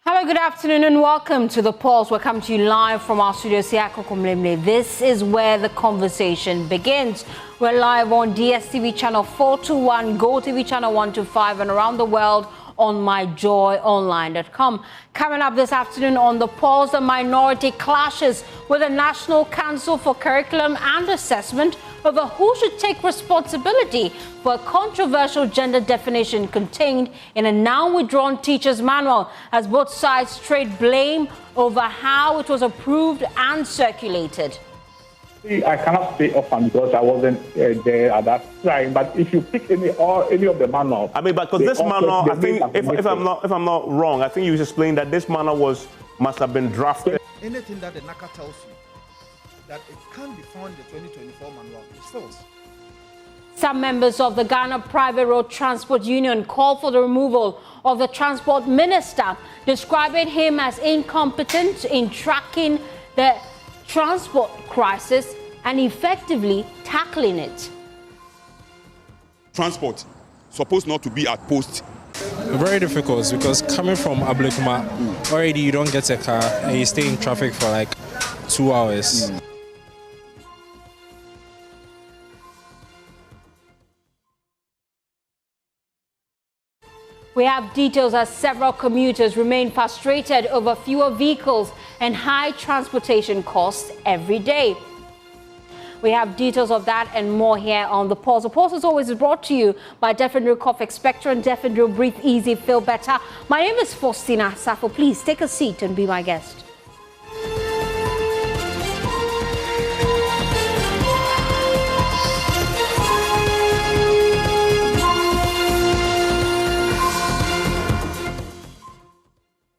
Hello, good afternoon and welcome to The Pulse. We're coming to you live from our studio, Siako Kumlemle. This is where the conversation begins. We're live on DSTV channel 421, Go TV channel 125 and around the world on myjoyonline.com. Coming up this afternoon on The Pulse, the minority clashes with the National Council for Curriculum and Assessment over who should take responsibility for a controversial gender definition contained in a now withdrawn teacher's manual, as both sides trade blame over how it was approved and circulated. I cannot say offhand because I wasn't there at that time. But if you pick any of the manuals, I mean, because this manual, I think, if I'm not wrong, I think you explained that this manual must have been drafted. Anything that the NaCCA tells you that it can't be found in the 2024 manual is false. Some members of the Ghana Private Road Transport Union called for the removal of the transport minister, describing him as incompetent in tracking the transport crisis and effectively tackling it. Transport supposed not to be at post. Very difficult because coming from Ablekuma, already you don't get a car and you stay in traffic for like 2 hours. We have details as several commuters remain frustrated over fewer vehicles and high transportation costs every day. We have details of that and more here on The Pulse. The Pulse, as always, is brought to you by Defendro Cough Expectorant, Defendro Breathe Easy, Feel Better. My name is Faustina Safo. Please take a seat and be my guest.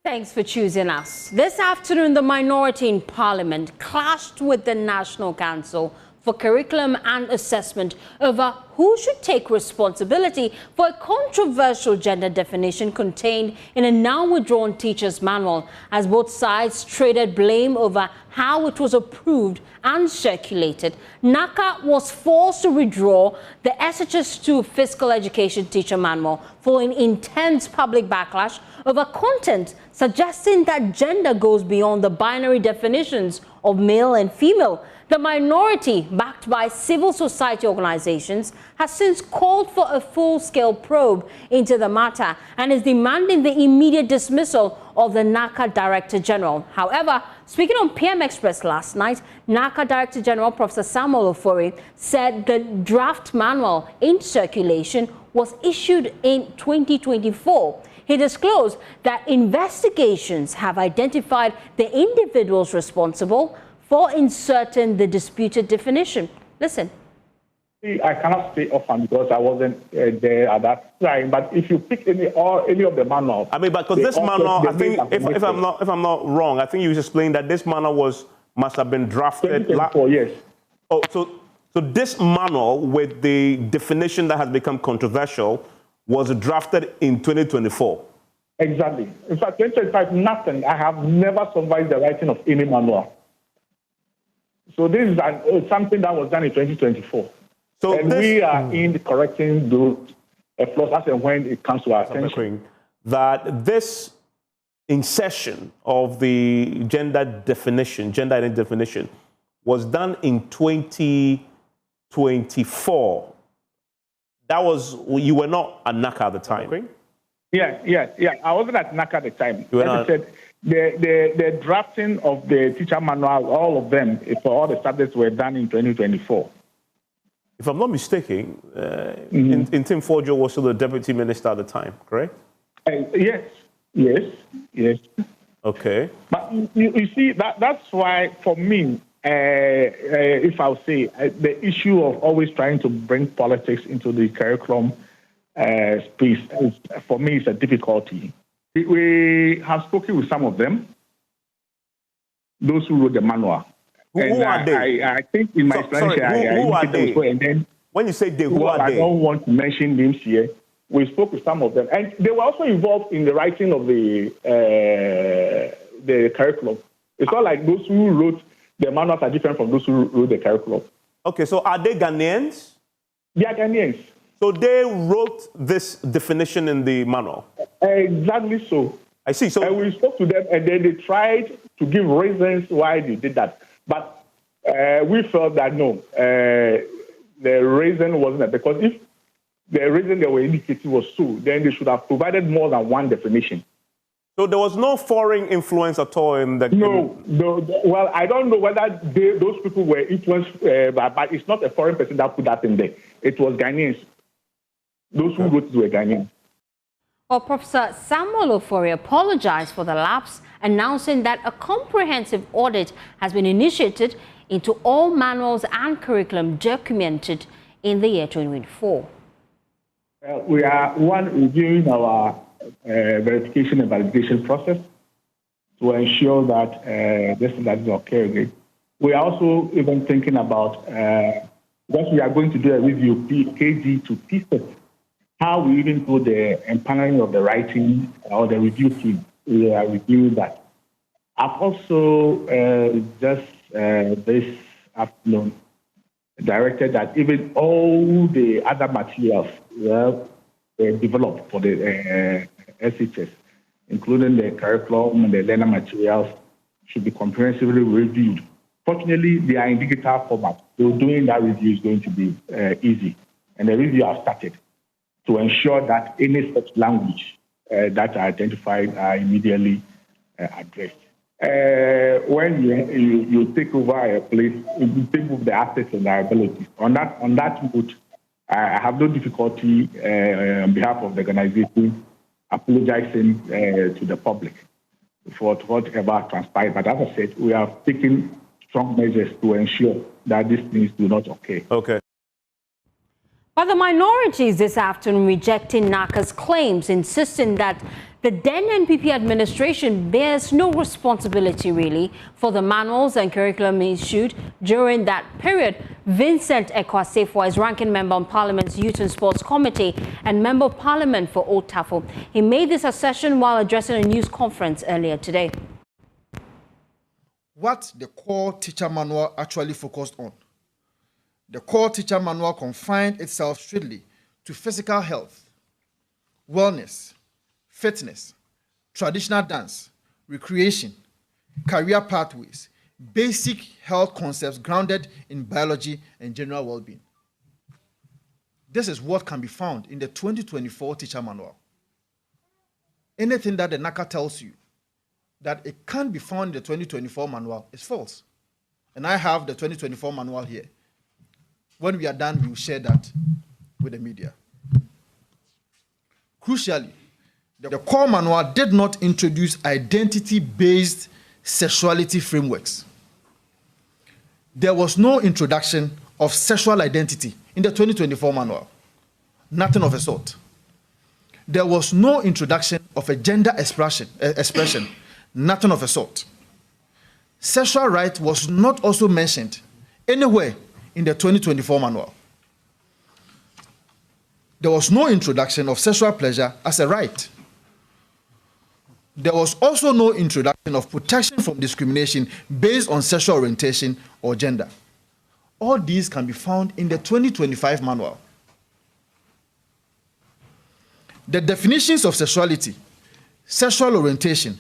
Thanks for choosing us. This afternoon, the minority in Parliament clashed with the National Council for Curriculum and Assessment over who should take responsibility for a controversial gender definition contained in a now withdrawn teacher's manual, as both sides traded blame over how it was approved and circulated. NaCCA was forced to withdraw the SHS2 Physical Education Teacher Manual following intense public backlash over content suggesting that gender goes beyond the binary definitions of male and female. The minority, backed by civil society organizations, has since called for a full-scale probe into the matter and is demanding the immediate dismissal of the NaCCA Director General. However, speaking on PM Express last night, NaCCA Director General Professor Samuel Ofori said the draft manual in circulation was issued in 2024. He disclosed that investigations have identified the individuals responsible for inserting the disputed definition. Listen. I cannot say offhand because I wasn't there at that time. But if you pick any of the manuals, I mean, because this manual, I think, if I'm not wrong, I think you explained that this manual must have been drafted. 2024, yes. Oh, so this manual with the definition that has become controversial was drafted in 2024. Exactly. In fact, 2025, nothing. I have never survived the writing of any manual. So this is something that was done in 2024. So and we are in correcting those flaws as and when it comes to our attention. That this insertion of the gender identity definition, was done in 2024. That was, you were not at NaCCA at the time. Yeah. I wasn't at NaCCA at the time. As I said, the drafting of the teacher manual, all of them, for all the subjects were done in 2024. If I'm not mistaken, Tim Forjo was still the deputy minister at the time, correct? Yes. Okay. But you see, that's why, for me, if I'll say, the issue of always trying to bring politics into the curriculum space, for me, is a difficulty. We have spoken with some of them, those who wrote the manual. Who are they? I think in my explanation, who are they? And then, when you say they, who are they? I don't want to mention names here. We spoke with some of them, and they were also involved in the writing of the curriculum. It's not like those who wrote the manuals are different from those who wrote the curriculum. Okay, so are they Ghanaians? They are Ghanaians. So they wrote this definition in the manual? Exactly so. I see. So and we spoke to them, and then they tried to give reasons why they did that. But we felt that no, the reason wasn't that, because if the reason they were indicating was so, then they should have provided more than one definition. So there was no foreign influence at all in the... No. Well, I don't know whether those people were influenced, but it's not a foreign person that put that in there. It was Ghanaians. Those who wrote it were Ghanaians. Well, Professor Samuel Ofori apologized for the lapse, announcing that a comprehensive audit has been initiated into all manuals and curriculum documented in the year 2024. We are, reviewing our verification and validation process to ensure that this doesn't occur again. We are also even thinking about, because we are going to do a review KG to PSET, how we even do the empaneling of the writing or the review team. We are reviewing that. I've also just this afternoon directed that even all the other materials developed for the SHS, including the curriculum and the learner materials, should be comprehensively reviewed. Fortunately, they are in digital format, so doing that review is going to be easy. And the review has started to ensure that any such language that are identified are immediately addressed. When you take over a place, you take over the assets and liabilities. On that note, I have no difficulty on behalf of the organization apologizing to the public for whatever transpired. But as I said, we have taken strong measures to ensure that these things do not occur. Okay. But the minorities this afternoon rejecting NaCCA's claims, insisting that the then NPP administration bears no responsibility really for the manuals and curriculum issued during that period. Vincent Ekwasefo is ranking member on Parliament's Youth and Sports Committee and member of Parliament for Old Tafo. He made this assertion while addressing a news conference earlier today. What the core teacher manual actually focused on. The core teacher manual confined itself strictly to physical health, wellness, fitness, traditional dance, recreation, career pathways, basic health concepts grounded in biology and general well-being. This is what can be found in the 2024 teacher manual. Anything that the NaCCA tells you that it can't be found in the 2024 manual is false. And I have the 2024 manual here. When we are done, we will share that with the media. Crucially, the core manual did not introduce identity-based sexuality frameworks. There was no introduction of sexual identity in the 2024 manual. Nothing of the sort. There was no introduction of a gender expression. Nothing of the sort. Sexual right was not also mentioned anywhere in the 2024 manual. There was no introduction of sexual pleasure as a right. There was also no introduction of protection from discrimination based on sexual orientation or gender. All these can be found in the 2025 manual. The definitions of sexuality, sexual orientation,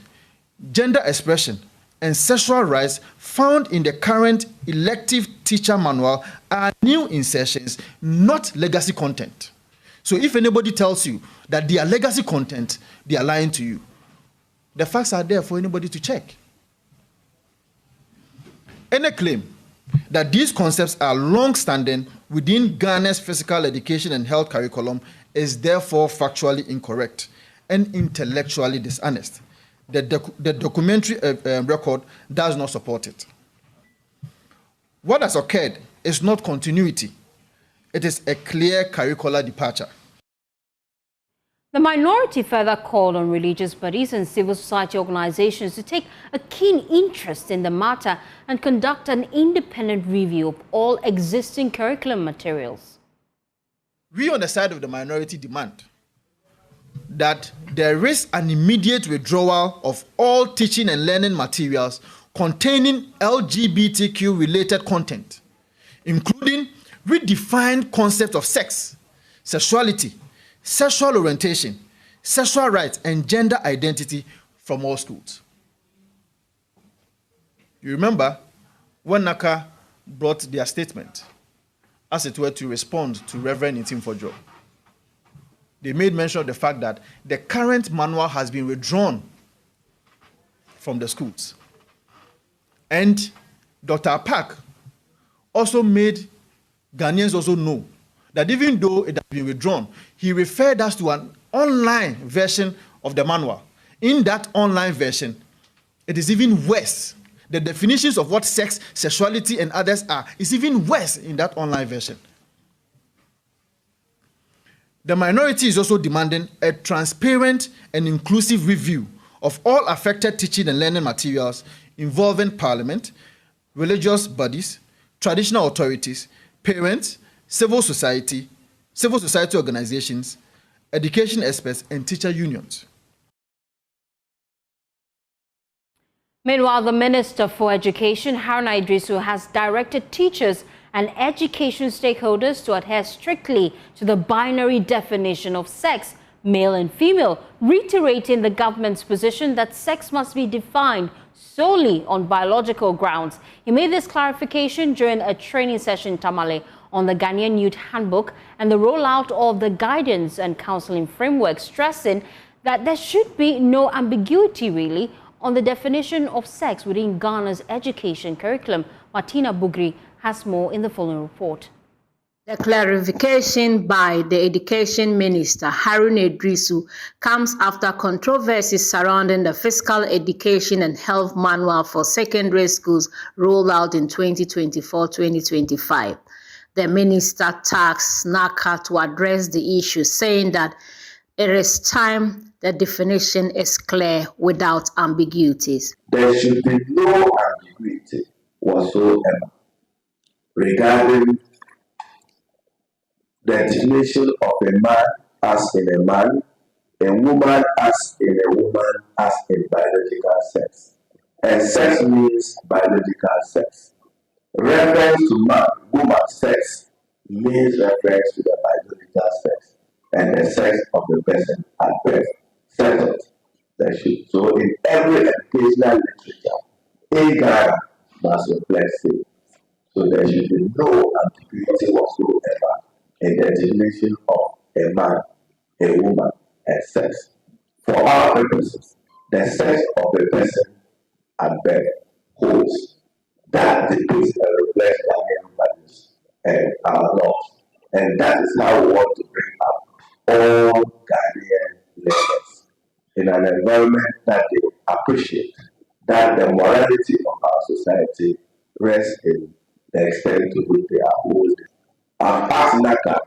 gender expression, and sexual rights found in the current elective teacher manual are new insertions, not legacy content. So if anybody tells you that they are legacy content, they are lying to you. The facts are there for anybody to check. Any claim that these concepts are long-standing within Ghana's physical education and health curriculum is therefore factually incorrect and intellectually dishonest. The documentary record does not support it. What has occurred is not continuity. It is a clear curricular departure. The minority further called on religious bodies and civil society organizations to take a keen interest in the matter and conduct an independent review of all existing curriculum materials. We on the side of the minority demand that there is an immediate withdrawal of all teaching and learning materials containing LGBTQ-related content, including redefined concepts of sex, sexuality, sexual orientation, sexual rights, and gender identity from all schools. You remember when NaCCA brought their statement, as it were, to respond to Reverend Ntimfojro, they made mention of the fact that the current manual has been withdrawn from the schools. And Dr. Park also made Ghanaians also know that even though it has been withdrawn, he referred us to an online version of the manual. In that online version, it is even worse. The definitions of what sex, sexuality, and others are is even worse in that online version. The minority is also demanding a transparent and inclusive review of all affected teaching and learning materials involving Parliament, religious bodies, traditional authorities, parents, civil society organizations, education experts, and teacher unions. Meanwhile, the Minister for Education, Haruna Idrisu, has directed teachers and education stakeholders to adhere strictly to the binary definition of sex, male and female, reiterating the government's position that sex must be defined solely on biological grounds. He made this clarification during a training session in Tamale on the Ghanaian Youth Handbook and the rollout of the guidance and counseling framework, stressing that there should be no ambiguity, really, on the definition of sex within Ghana's education curriculum. Martina Bugri has more in the following report. The clarification by the Education Minister, Haruna Idrisu, comes after controversies surrounding the Physical Education and Health Manual for secondary schools rolled out in 2024-2025. The minister tasked NaCCA to address the issue, saying that it is time the definition is clear without ambiguities. There should be no ambiguity whatsoever regarding the definition of a man as in a man, a woman as in a woman, as in biological sex. And sex means biological sex. Reference to man, woman sex means reference to the biological sex and the sex of the person at birth. Settled. So in every educational literature, in Ghana must reflect it. So there should be no ambiguity whatsoever in the definition of a man, a woman, and sex. For our purposes, the sex of a person at birth holds. That depicts and reflects Ghanaian values and our laws. And that is how we want to bring up all Ghanaian learners in an environment that they appreciate, that the morality of our society rests in the extent to which they are holding. I've asked NaCCA,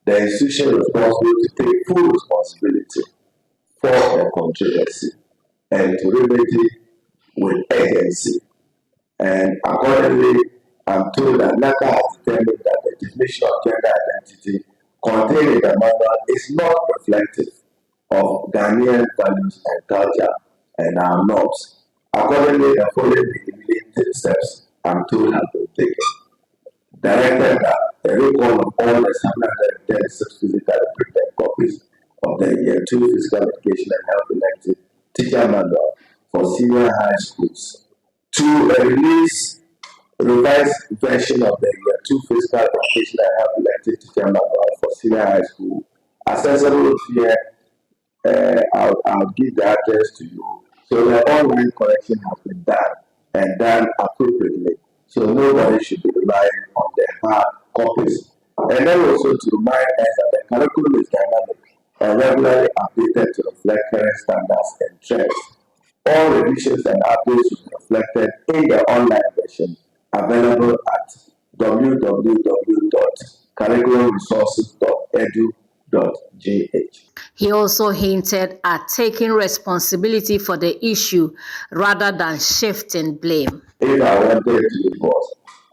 the institution responsible, to take full responsibility for the controversy and to remedy with urgency. And accordingly, I'm told that NaCCA has determined that the definition of gender identity contained in the manual is not reflective of Ghanaian values and culture and our norms. Accordingly, the following immediate steps, I'm told, have been taken. Directed that a recall of all the 736 physically printed copies of the Year 2 Physical Education and Health Elective Teacher Manual for senior high schools, to release a revised version of the Year 2 Physical Education and Health Elective Teacher Manual for senior high school, accessible here. I'll give the address to you. So the online correction has been done and done appropriately. So nobody should be relying on the hard copies. And then also to remind us that the curriculum is dynamic and regularly updated to reflect current standards and trends. All revisions and updates will be reflected in the online version available at www.curriculumresources.edu.gh. He also hinted at taking responsibility for the issue rather than shifting blame. If I wanted to report,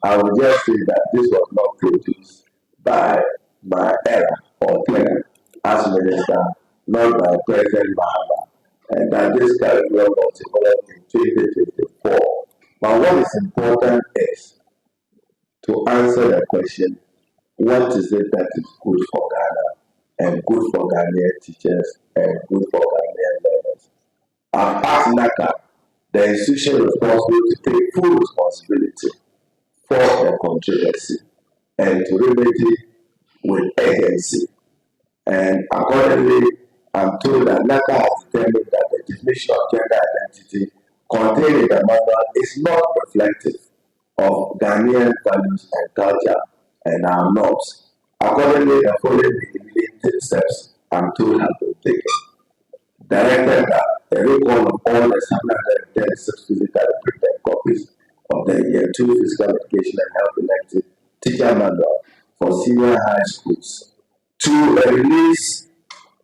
I would just say that this was not produced by my era or clerk as minister, not by President Mahama, and that this curriculum was developed in 2024. But what is important is to answer the question, what is it that is good for Ghana and good for Ghanaian teachers and good for Ghanaian learners? I've asked NaCCA, the institution responsible, to take full responsibility for the controversy and to remedy with urgency. And accordingly, I'm told that NaCCA has determined that the definition of gender identity contained in the manual is not reflective of Ghanaian values and culture and our norms. Accordingly, the following immediate steps, I'm told, have been taken. Directed that a recall of all the 736 physically printed copies of the Year 2 Physical Education and Health Elective Teacher Manual for senior high schools, to release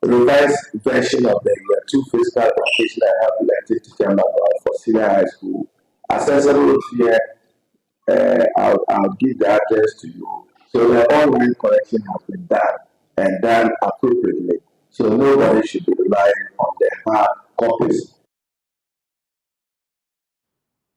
a revised version of the Year 2 Physical Education and Health Elective Teacher Manual for senior high school, accessible here. I'll give the address to you. So the online correction has been done and done appropriately. So nobody should be relying on the hard copies.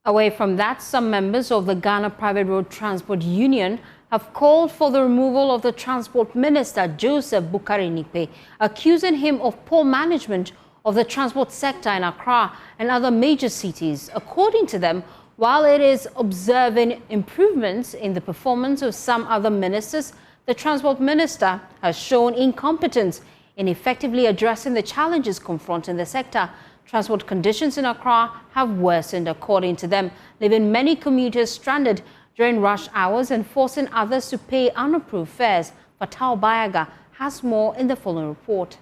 Away from that, some members of the Ghana Private Road Transport Union have called for the removal of the Transport Minister, Joseph Bukari Nipe, accusing him of poor management of the transport sector in Accra and other major cities. According to them, while it is observing improvements in the performance of some other ministers, the Transport Minister has shown incompetence in effectively addressing the challenges confronting the sector. Transport conditions in Accra have worsened, according to them, leaving many commuters stranded during rush hours and forcing others to pay unapproved fares. Fatal Bayaga has more in the following report.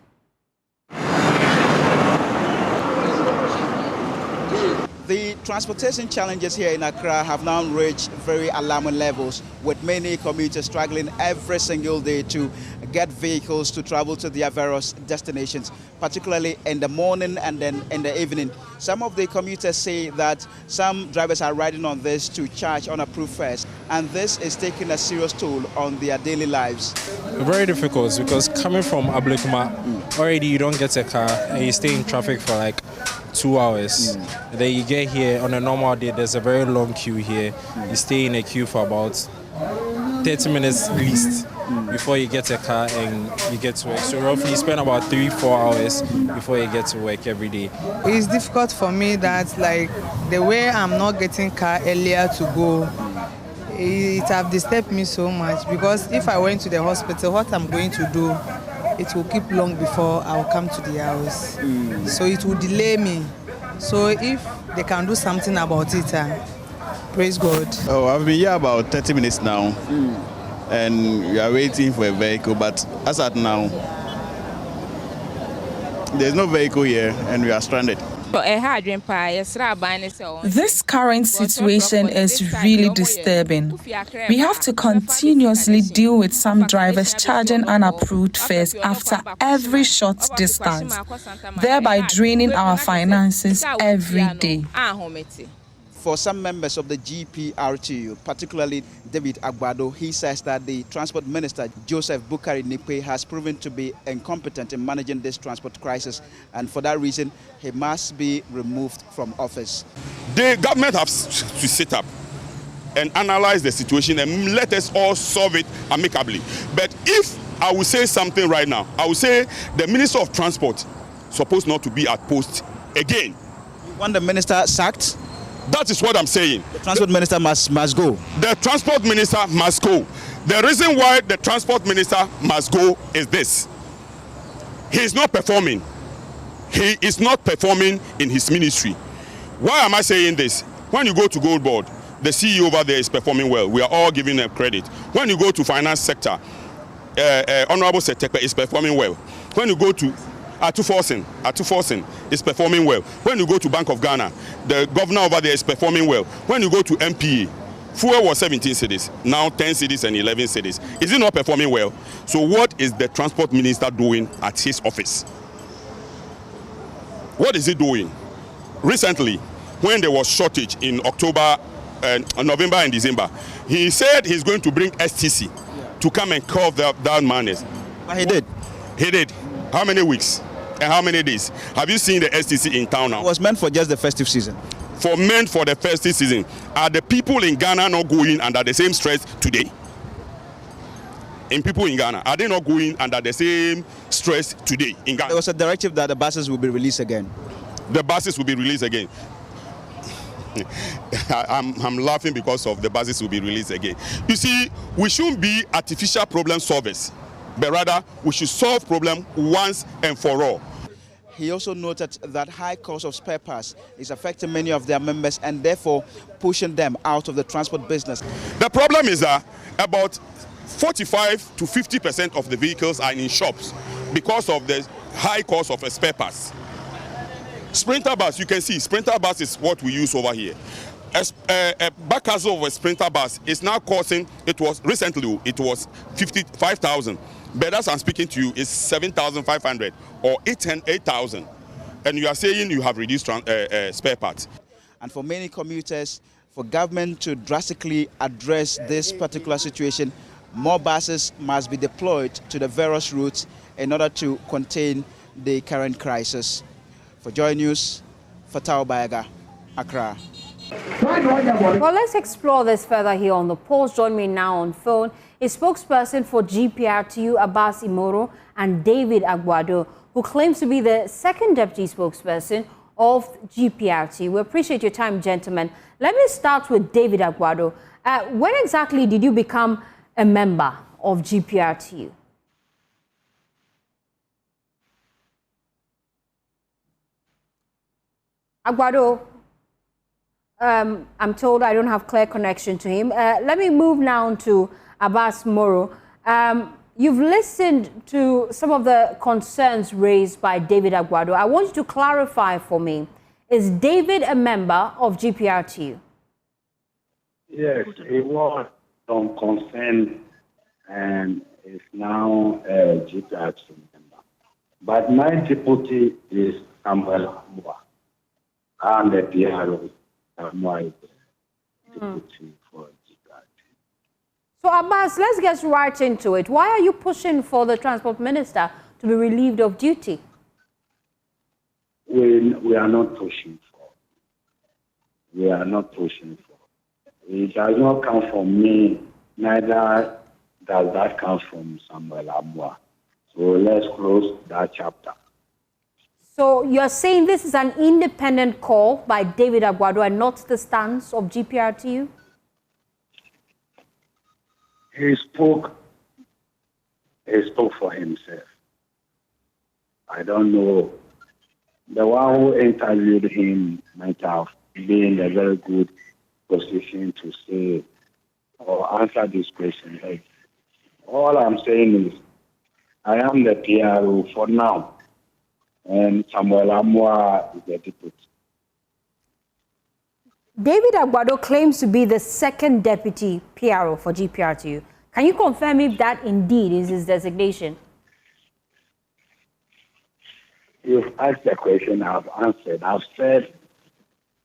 The transportation challenges here in Accra have now reached very alarming levels, with many commuters struggling every single day to get vehicles to travel to their various destinations, particularly in the morning and then in the evening. Some of the commuters say that some drivers are riding on this to charge unapproved fares, and this is taking a serious toll on their daily lives. Very difficult, because coming from Ablekuma, already you don't get a car and you stay in traffic for like 2 hours. Then you get here on a normal day, there's a very long queue here. You stay in a queue for about 30 minutes at least before you get a car and you get to work. So roughly you spend about 3-4 hours before you get to work every day. It's difficult for me that like the way I'm not getting car earlier to go, it have disturbed me so much, because if I went to the hospital, what I'm going to do, it will keep long before I'll come to the house. So it will delay me. So if they can do something about it, praise God. Oh, I've been here about 30 minutes now, and we are waiting for a vehicle, but as at now, there's no vehicle here and we are stranded. This current situation is really disturbing. We have to continuously deal with some drivers charging unapproved fares after every short distance, thereby draining our finances every day. For some members of the GPRTU, particularly David Agbado, he says that the Transport Minister, Joseph Bukari Nipe, has proven to be incompetent in managing this transport crisis, and for that reason, he must be removed from office. The government has to sit up and analyze the situation and let us all solve it amicably. But if I will say something right now, I will say the Minister of Transport supposed not to be at post again. You want the minister sacked? That is what I'm saying. The transport minister must go. The transport minister must go. The reason why the transport minister must go is this. He is not performing. He is not performing in his ministry. Why am I saying this? When you go to Gold Board, the CEO over there is performing well. We are all giving them credit. When you go to finance sector, Honorable Setekpe is performing well. When you go to Atuforsen is performing well. When you go to Bank of Ghana, the governor over there is performing well. When you go to MPA, fuel was 17 cities, now 10 cities and 11 cities. Is it not performing well? So what is the transport minister doing at his office? What is he doing? Recently, when there was shortage in November and December, he said he's going to bring STC to come and curb that madness. But he did. He did. How many weeks and how many days? Have you seen the STC in town now? It was meant for just the festive season. Meant for the festive season. Are the people in Ghana not going under the same stress today? People in Ghana, are they not going under the same stress today in Ghana? There was a directive that the buses will be released again. the buses will be released again. I'm laughing because of the buses will be released again. You see, we shouldn't be artificial problem solvers, but rather we should solve problem once and for all. He also noted that high cost of spare parts is affecting many of their members and therefore pushing them out of the transport business. The problem is that about 45 to 50% of the vehicles are in shops because of the high cost of spare parts. Sprinter bus, you can see, sprinter bus is what we use over here. A back castle of a sprinter bus is now costing, recently it was 55,000. But as I'm speaking to you, it's 7,500 or 8,000. And you are saying you have reduced spare parts. And for many commuters, for government to drastically address this particular situation, more buses must be deployed to the various routes in order to contain the current crisis. For JoyNews, Fatao Bayaga, Accra. Well, let's explore this further here on The Pulse. Join me now on phone is spokesperson for GPRTU, Abbas Imoro, and David Aguado, who claims to be the second deputy spokesperson of GPRTU. We appreciate your time, gentlemen. Let me start with David Aguado. When exactly did you become a member of GPRTU? Aguado, I'm told I don't have clear connection to him. Let me move now to Abbas Moro. You've listened to some of the concerns raised by David Aguado. I want you to clarify for me. Is David a member of GPRTU? Yes, he was some concern and is now a GPRTU member. But my deputy is Samuel Amwa. I'm the PRO. I'm deputy for GPRTU. So Abbas, let's get right into it. Why are you pushing for the transport minister to be relieved of duty? We are not pushing for. We are not pushing for. It does not come from me, neither does that come from Samuel Amwa. So let's close that chapter. So you're saying this is an independent call by David Aguado and not the stance of GPRTU? He spoke for himself. I don't know. The one who interviewed him might have been in a very good position to say or answer this question. All I'm saying is I am the PRO for now. And Samuel Amwa is the deputy. David Aguado claims to be the second deputy PRO for GPRTU. Can you confirm if that indeed is his designation? You've asked the question, I've answered. I've said,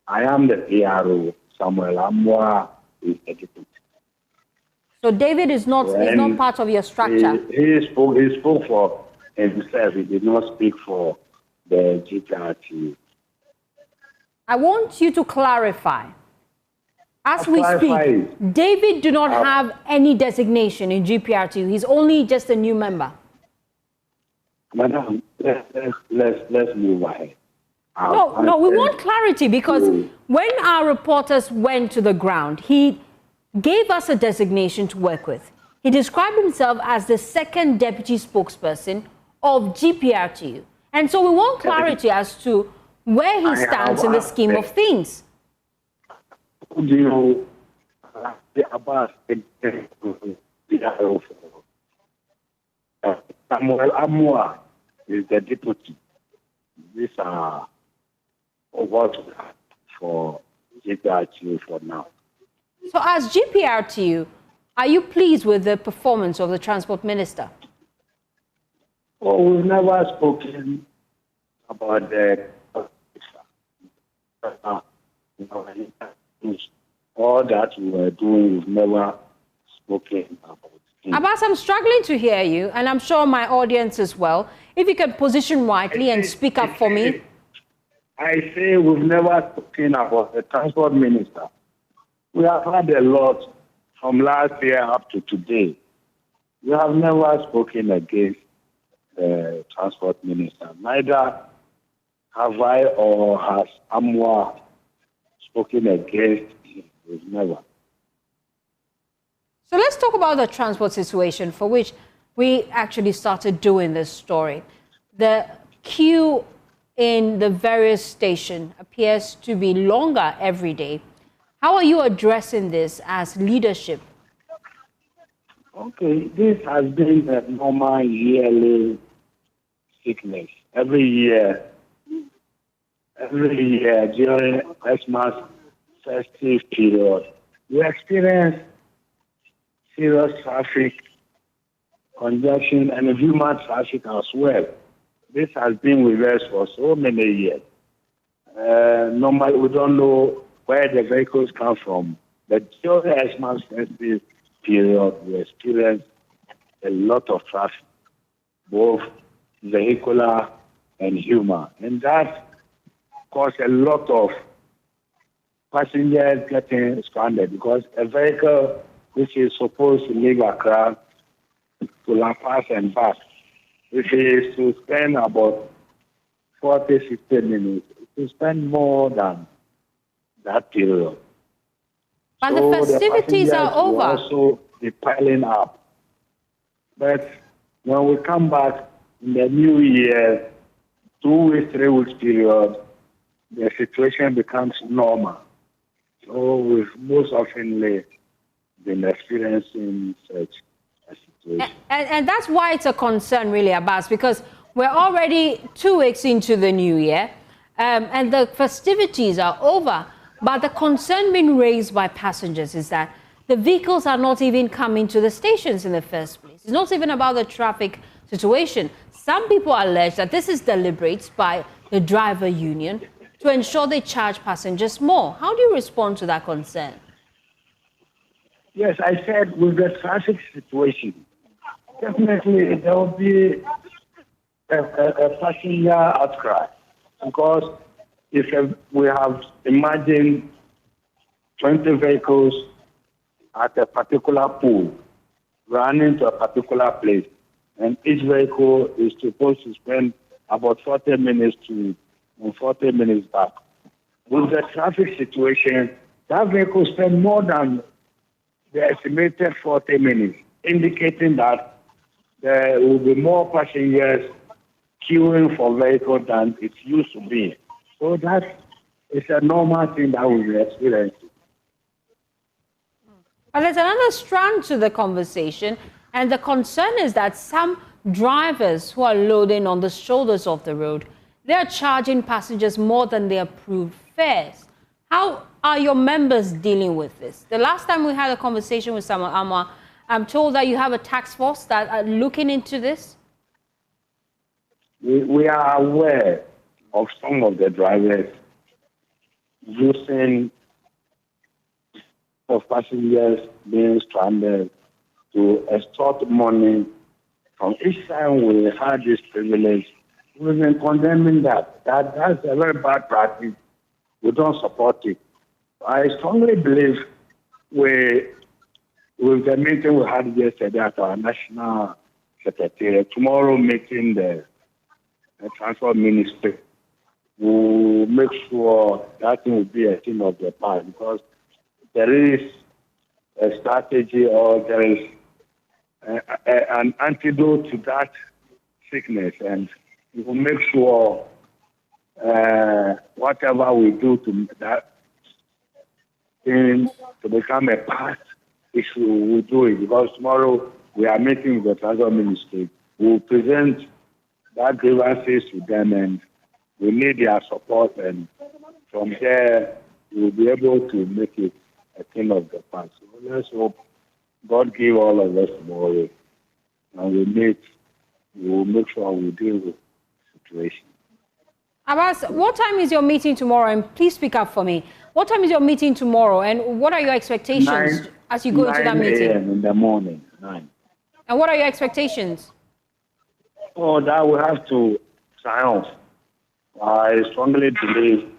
I am the PRO. Samuel Amwa is the deputy. So David is not part of your structure? He spoke for himself. He did not speak for the GPRTU. I want you to clarify. As we speak, David do not have any designation in GPRTU. He's only just a new member. Madam, let's move ahead. No, we want clarity because when our reporters went to the ground, he gave us a designation to work with. He described himself as the second deputy spokesperson of GPRTU. And so we want clarity as to where he stands in the scheme of things. Do you know about Samuel Amwa is the deputy. These are what for GPRTU for now. So as GPRTU, are you pleased with the performance of the transport minister? Oh, we've never spoken about the all that we were doing. We've never spoken about it. Abbas, I'm struggling to hear you, and I'm sure my audience as well. If you can position rightly and speak up for me. I say we've never spoken about the transport minister. We have had a lot from last year up to today. We have never spoken against the transport minister. Neither have I or has AMWA spoken against him? Never. So let's talk about the transport situation for which we actually started doing this story. The queue in the various stations appears to be longer every day. How are you addressing this as leadership? Okay, this has been a normal yearly sickness. Every year during Christmas festive period, we experience serious traffic congestion and human traffic as well. This has been with us for so many years. Normally, we don't know where the vehicles come from, but during Christmas festive period, we experience a lot of traffic, both vehicular and human, and that caused a lot of passengers getting stranded because a vehicle which is supposed to leave Accra to La Paz and back, if it is to spend about 40, 50 minutes, it will spend more than that period. But so the festivities are over. Will also be piling up. But when we come back in the new year, 2 weeks, 3 weeks period, the situation becomes normal. So we've most often been experiencing such a situation. And that's why it's a concern, really, Abbas, because we're already 2 weeks into the new year, and the festivities are over. But the concern being raised by passengers is that the vehicles are not even coming to the stations in the first place. It's not even about the traffic situation. Some people allege that this is deliberate by the driver union to ensure they charge passengers more. How do you respond to that concern? Yes, I said with the traffic situation, definitely there will be a passenger outcry because if we have imagined 20 vehicles at a particular pool running to a particular place, and each vehicle is supposed to spend about 40 minutes to 40 minutes back. With the traffic situation, that vehicle spend more than the estimated 40 minutes, indicating that there will be more passengers queuing for vehicles than it used to be. So that is a normal thing that we experience. But there's another strand to the conversation, and the concern is that some drivers who are loading on the shoulders of the road, they're charging passengers more than the approved fares. How are your members dealing with this? The last time we had a conversation with Samuel Amwa, I'm told that you have a task force that are looking into this. We are aware of some of the drivers using of passengers being stranded to extort money from each time we had this privilege. We've been condemning that. That's a very bad practice. We don't support it. I strongly believe with the meeting we had yesterday at our national secretariat, tomorrow meeting the transport ministry, we'll make sure that thing will be a thing of the past because there is a strategy or there is an antidote to that sickness, and we will make sure whatever we do to that thing to become a past issue, we'll do it because tomorrow we are meeting with the transport ministry. We'll present that grievances to them and we need their support, and from there we'll be able to make it a thing of the past. So let's hope God give all of us tomorrow and we'll make sure we deal with the situation. Abbas, what time is your meeting tomorrow? And please speak up for me. What time is your meeting tomorrow, and what are your expectations as you go into that meeting? 9 a.m. in the morning, 9. And what are your expectations? Oh, that we have to sign off. I strongly believe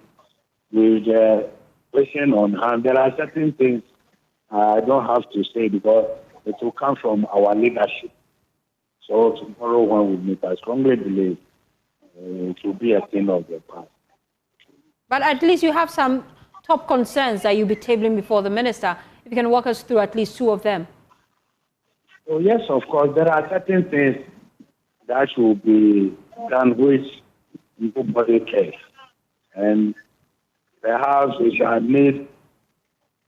with the question on hand, there are certain things I don't have to say because it will come from our leadership. So tomorrow when we meet, I strongly believe It will be a thing of the past. But at least you have some top concerns that you'll be tabling before the minister. If you can walk us through at least 2 of them. Oh, yes, of course. There are certain things that should be done which nobody cares. And perhaps we shall need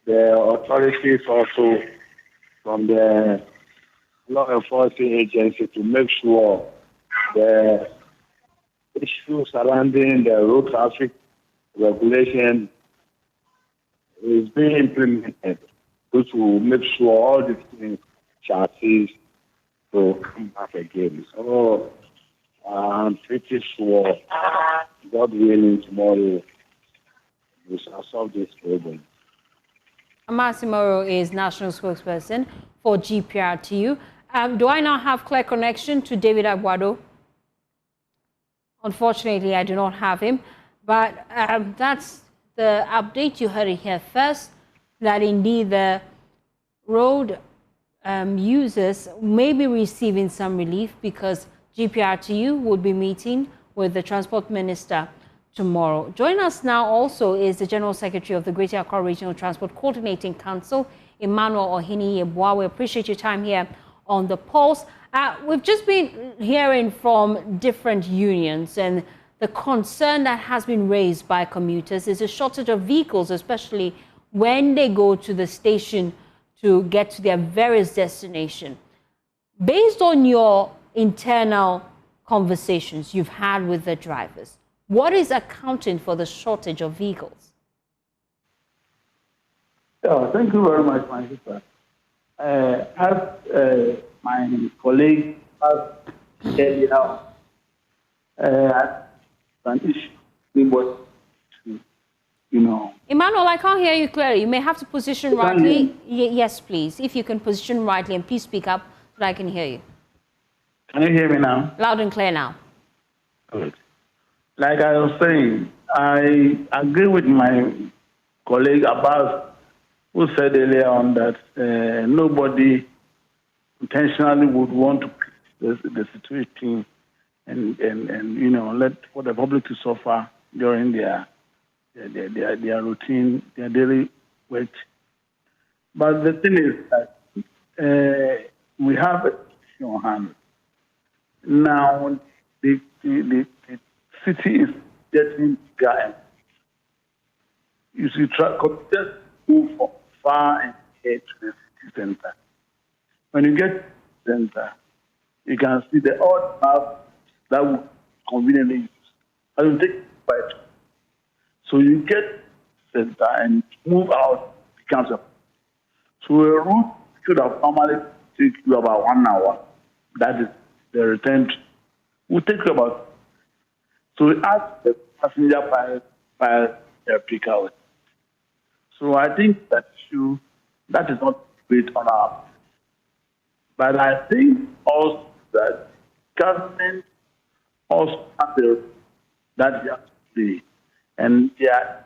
the authorities also from the law enforcement agency to make sure the issue surrounding the road traffic regulation is being implemented, which will make sure all these things shall cease to come back again. So I'm pretty sure, God willing, tomorrow we shall solve this problem. Amasimoro is national spokesperson for GPRTU. Do I now have clear connection to David Aguado? Unfortunately, I do not have him. But that's the update. You heard it here first, that indeed the road users may be receiving some relief because GPRTU would be meeting with the Transport Minister tomorrow. Joining us now also is the General Secretary of the Greater Accra Regional Transport Coordinating Council, Emmanuel Ohini-Yeboah. We appreciate your time here on The Pulse. We've just been hearing from different unions, and the concern that has been raised by commuters is a shortage of vehicles, especially when they go to the station to get to their various destinations. Based on your internal conversations you've had with the drivers, what is accounting for the shortage of vehicles? Yeah, thank you very much, my sister. As my colleague asked earlier, an issue, but Emmanuel, I can't hear you clearly. You may have to position rightly. Yes, please. If you can position rightly, and please speak up so that I can hear you. Can you hear me now? Loud and clear now. Good. Like I was saying, I agree with my colleague Abbas, who said earlier on that nobody intentionally would want to the situation and let for the public to suffer during their routine, their daily work. But the thing is that we have a issue on hand. Now the city is getting bigger. You see, computers move from far and ahead to the city center. When you get to the center, you can see the odd path that would conveniently use. And you take it by two. So you get to the center and move out, becomes a. So a route should have normally take you about 1 hour. That is the return. Will take you about. So we ask the passenger pilot their peak hours. So I think that is not great on our. But I think also that government also has that they have to play, and they are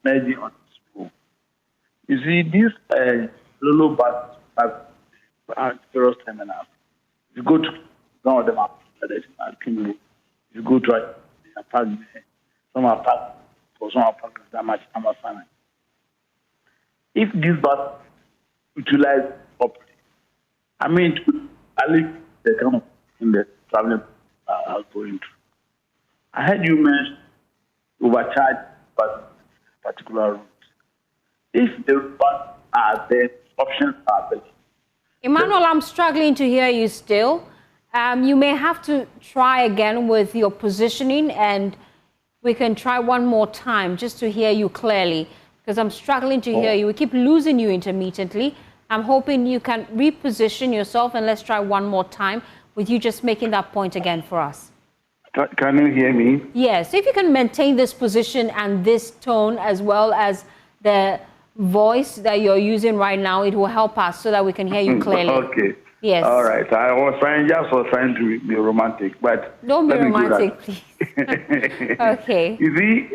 merging on this school. You see, this Lolo bus at various terminals. You go to some of them are you go to a park there. Some are parked for some are parked that much Amazon. If this bus utilized properly, I mean, at least the kind of in the traveling are going through. I heard you mention overcharge but particular route. If the bus are there, options are there. Emmanuel, I'm struggling to hear you still. You may have to try again with your positioning, and we can try one more time just to hear you clearly, because I'm struggling to hear you. We keep losing you intermittently. I'm hoping you can reposition yourself, and let's try one more time with you just making that point again for us. Can you hear me? Yes, if you can maintain this position and this tone as well as the voice that you're using right now, it will help us so that we can hear you clearly. Okay. Yes. All right. I was trying to be romantic, but don't be romantic, please. Okay. You see,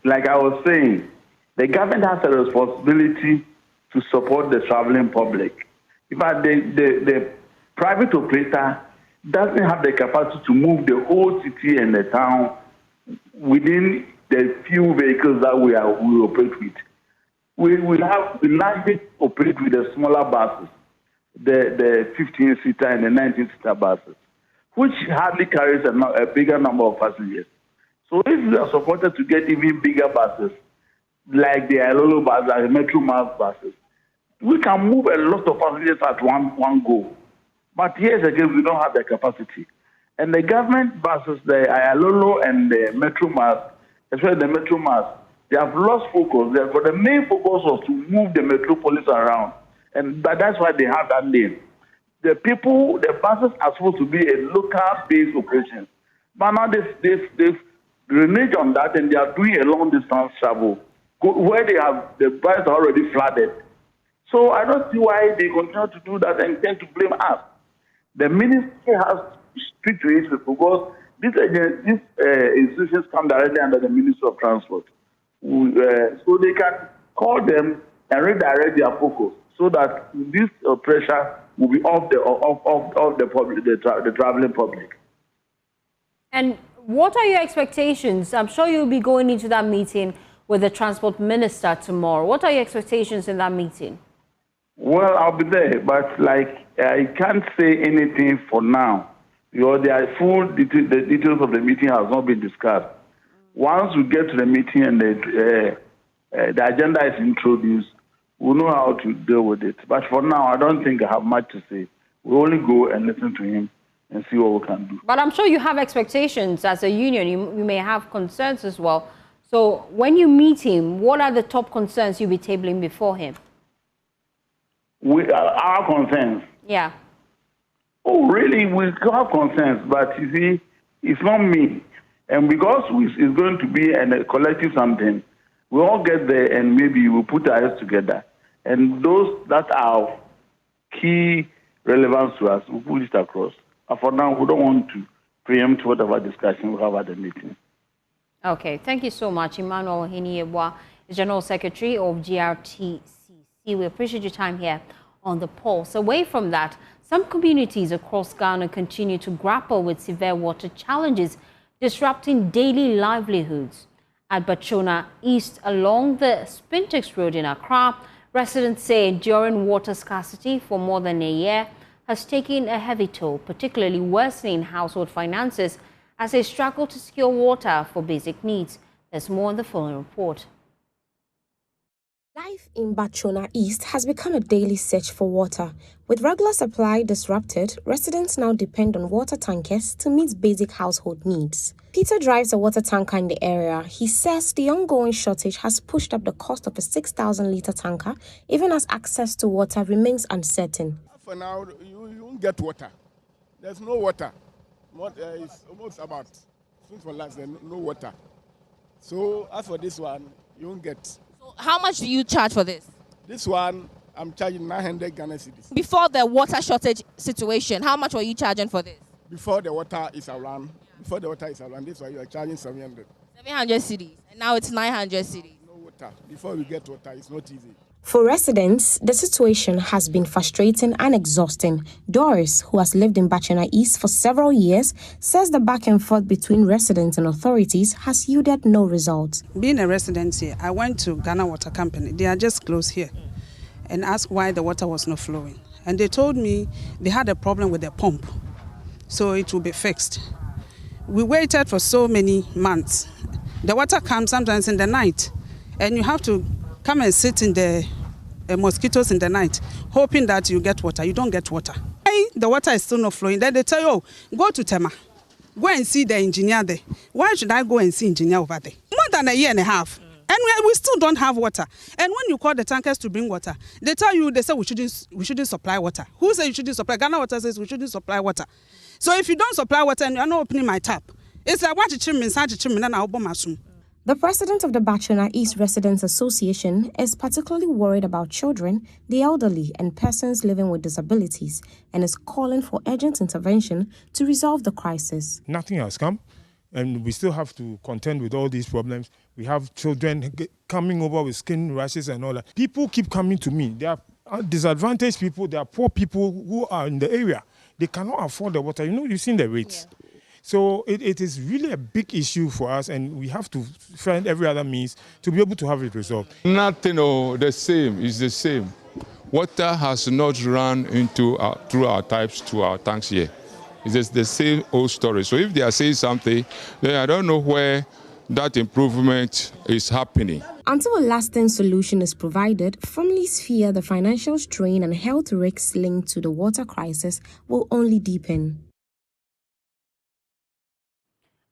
like I was saying, the government has a responsibility to support the traveling public. In fact, the private operator, doesn't have the capacity to move the whole city and the town within the few vehicles that we operate with. We largely operate with the smaller buses, the 15-seater and the 19-seater buses, which hardly carries a bigger number of passengers. So if we are supported to get even bigger buses, like the Alolo buses, the Metro Mass buses, we can move a lot of passengers at one go. But yes, again, we don't have the capacity. And the government buses, the Alolo and the Metro Mass, especially the Metro Mass, they have lost focus. Therefore, the main focus was to move the metropolis around. And that's why they have that name. The buses are supposed to be a local-based operation. But now they've reneged on that and they are doing a long-distance travel where the buses are already flooded. So I don't see why they continue to do that and tend to blame us. The ministry has to speak to it because these institutions come directly under the Ministry of Transport. So they can call them and redirect their focus so that this pressure will be off the public, the traveling public. And what are your expectations? I'm sure you'll be going into that meeting with the Transport Minister tomorrow. What are your expectations in that meeting? Well, I'll be there, but I can't say anything for now because the details of the meeting has not been discussed. Once we get to the meeting and the agenda is introduced, we'll know how to deal with it. But for now, I don't think I have much to say. We'll only go and listen to him and see what we can do. But I'm sure you have expectations as a union. You may have concerns as well. So when you meet him, what are the top concerns you'll be tabling before him? Our concerns? Yeah. Oh, really? We have concerns, but you see, it's not me. And because it's going to be a collective something, we all get there and maybe we'll put our heads together. And those that are key relevance to us, we'll put it across. And for now, we don't want to preempt whatever discussion we have at the meeting. Okay, thank you so much. Emmanuel Hiniebwa, General Secretary of GRTCC. We appreciate your time here on The Pulse. Away from that, some communities across Ghana continue to grapple with severe water challenges, disrupting daily livelihoods. At Bachona East along the Spintex Road in Accra, residents say enduring water scarcity for more than a year has taken a heavy toll, particularly worsening household finances as they struggle to secure water for basic needs. There's more in the following report. Life in Bachona East has become a daily search for water. With regular supply disrupted, residents now depend on water tankers to meet basic household needs. Peter drives a water tanker in the area. He says the ongoing shortage has pushed up the cost of a 6,000-litre tanker, even as access to water remains uncertain. For now, you won't get water. There's no water. It's almost about, since for last, there's no water. So as for this one, you won't get. How much do you charge for this? This one, I'm charging 900 Ghana cedis. Before the water shortage situation, how much were you charging for this? Before the water is around, this one you are charging 700. 700 cedis, and now it's 900 cedis. No water. Before we get water, it's not easy. For residents, the situation has been frustrating and exhausting. Doris, who has lived in Bachona East for several years, says the back and forth between residents and authorities has yielded no results. Being a resident here, I went to Ghana Water Company. They are just close here, and asked why the water was not flowing. And they told me they had a problem with the pump, so it will be fixed. We waited for so many months. The water comes sometimes in the night, and you have to come and sit in the mosquitoes in the night, hoping that you get water. You don't get water. The water is still not flowing. Then they tell you, oh, go to Tema. Go and see the engineer there. Why should I go and see engineer over there? More than a year and a half. And we still don't have water. And when you call the tankers to bring water, they tell you, they say we shouldn't supply water. Who says you shouldn't supply? Ghana Water says we shouldn't supply water. So if you don't supply water and you're not opening my tap, it's like what you inside and I'll bomb. The president of the Bachona East Residents Association is particularly worried about children, the elderly, and persons living with disabilities, and is calling for urgent intervention to resolve the crisis. Nothing has come, and we still have to contend with all these problems. We have children coming over with skin rashes and all that. People keep coming to me. They are disadvantaged people, they are poor people who are in the area. they cannot afford the water. You know, you've seen the rates. Yeah. So it is really a big issue for us, and we have to find every other means to be able to have it resolved. Nothing, the same is the same. Water has not run into through our pipes to our tanks here. It's the same old story. So if they are saying something, then I don't know where that improvement is happening. Until a lasting solution is provided, families fear the financial strain and health risks linked to the water crisis will only deepen.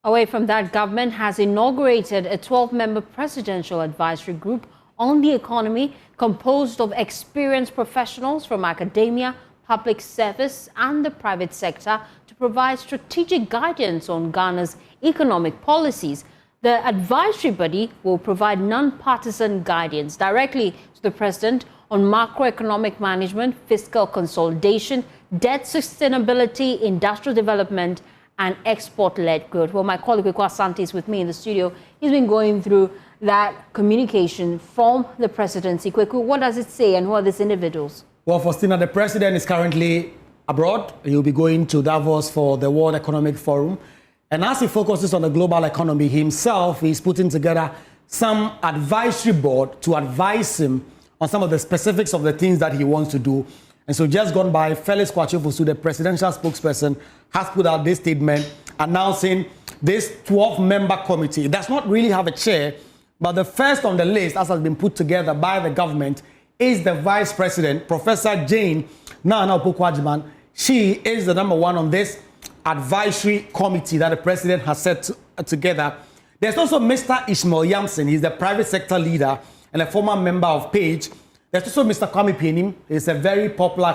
Away from that, government has inaugurated a 12-member presidential advisory group on the economy composed of experienced professionals from academia, public service and the private sector to provide strategic guidance on Ghana's economic policies. The advisory body will provide non-partisan guidance directly to the president on macroeconomic management, fiscal consolidation, debt sustainability, industrial development and export-led growth. Well, my colleague Kweku Asante is with me in the studio. He's been going through that communication from the presidency. Kweku, what does it say and who are these individuals? Well, Faustina, the president is currently abroad. He'll be going to Davos for the World Economic Forum. And as he focuses on the global economy himself, he's putting together some advisory board to advise him on some of the specifics of the things that he wants to do. And so just gone by, Felix Kwakye-Fosu, the presidential spokesperson, has put out this statement announcing this 12-member committee. It does not really have a chair, but the first on the list, as has been put together by the government, is the vice president, Professor Jane Nana Opoku-Agyeman. She is the number one on this advisory committee that the president has set together. There's also Mr. Ishmael Yamson. He's the private sector leader and a former member of PAGE. There's also Mr. Kwame Pienim. He's a very popular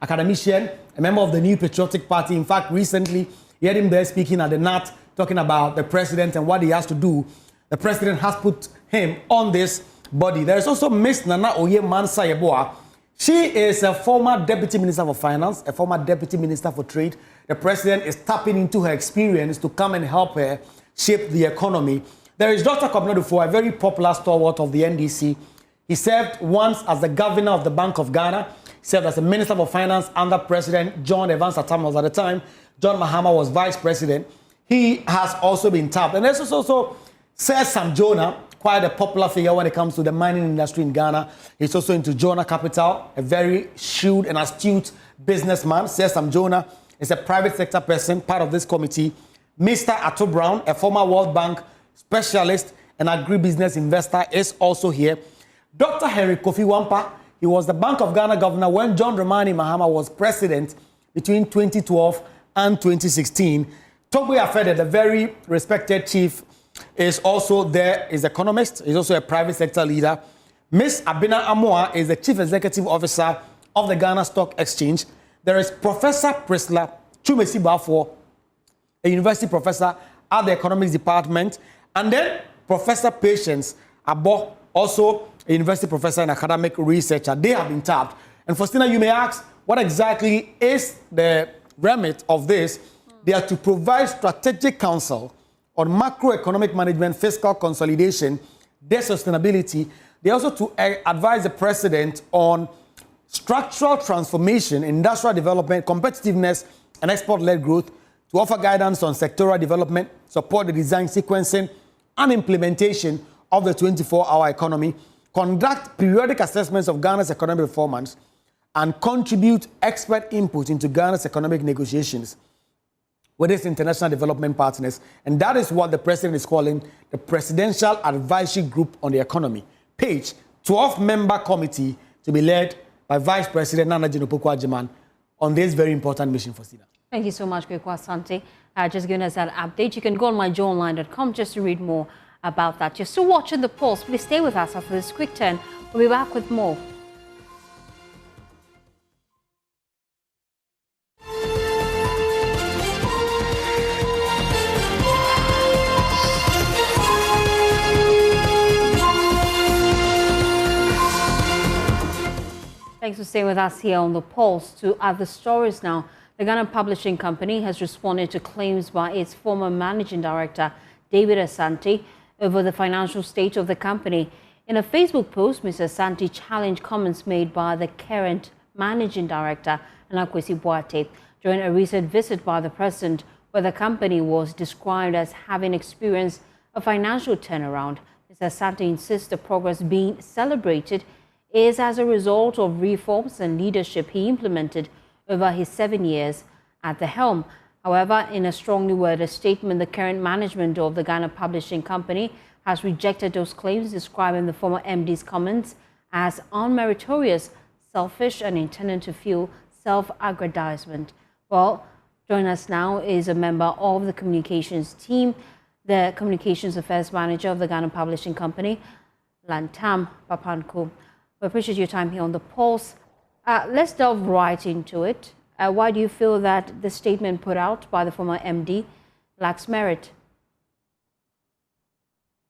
academician, a member of the New Patriotic Party. In fact, recently, you heard him there speaking at the NAT, talking about the president and what he has to do. The president has put him on this body. There is also Miss Nana Oye Mansa Yeboah. She is a former deputy minister for finance, a former deputy minister for trade. The president is tapping into her experience to come and help her shape the economy. There is Dr. Kwabena Dufo, a very popular stalwart of the NDC. He served once as the governor of the Bank of Ghana. He served as the minister for finance under President John Evans Atta Mills at the time. John Mahama was vice president. He has also been tapped. And there's also Sir Sam Jonah, quite a popular figure when it comes to the mining industry in Ghana. He's also into Jonah Capital, a very shrewd and astute businessman. Sir Sam Jonah is a private sector person, part of this committee. Mr. Atto Brown, a former World Bank specialist and agribusiness investor, is also here. Dr. Henry Kofi Wampa, he was the Bank of Ghana governor when John Dramani Mahama was president between 2012 and 2016. Togbe Afede, the very respected chief, is also there, is economist. He's also a private sector leader. Miss Abina Amoa is the chief executive officer of the Ghana Stock Exchange. There is Professor Priscilla Chumesi Bafo, a university professor at the economics department. And then Professor Patience Abo, also a university professor and academic researcher. They have been tapped. And Faustina, you may ask, what exactly is the remit of this? They are to provide strategic counsel on macroeconomic management, fiscal consolidation, debt sustainability. They also to advise the president on structural transformation, industrial development, competitiveness, and export-led growth, to offer guidance on sectoral development, support the design, sequencing, and implementation of the 24-hour economy, conduct periodic assessments of Ghana's economic performance, and contribute expert input into Ghana's economic negotiations with its international development partners. And that is what the president is calling the Presidential Advisory Group on the Economy. PAGE, 12-member committee to be led by Vice President Nana Opoku-Agyeman on this very important mission for SIDA. Thank you so much, Kweku Asante. Just giving us that update. You can go on myjoyonline.com just to read more about that. You're still watching The Pulse. Please stay with us after this quick turn. We'll be back with more. Thanks for staying with us here on The Pulse. To other stories now. The Ghana Publishing Company has responded to claims by its former managing director, David Asante, over the financial state of the company. In a Facebook post, Mr. Asante challenged comments made by the current managing director, Anakwesi Boate. during a recent visit by the president, where the company was described as having experienced a financial turnaround. Mr. Asante insists the progress being celebrated is as a result of reforms and leadership he implemented over his 7 years at the helm. However, in a strongly worded statement, the current management of the Ghana Publishing Company has rejected those claims, describing the former MD's comments as unmeritorious, selfish, and intended to fuel self-aggrandizement. Well, joining us now is a member of the communications team, the Communications Affairs Manager of the Ghana Publishing Company, Lantam Papanko. We appreciate your time here on The Pulse. Let's delve right into it. Why do you feel that the statement put out by the former MD lacks merit?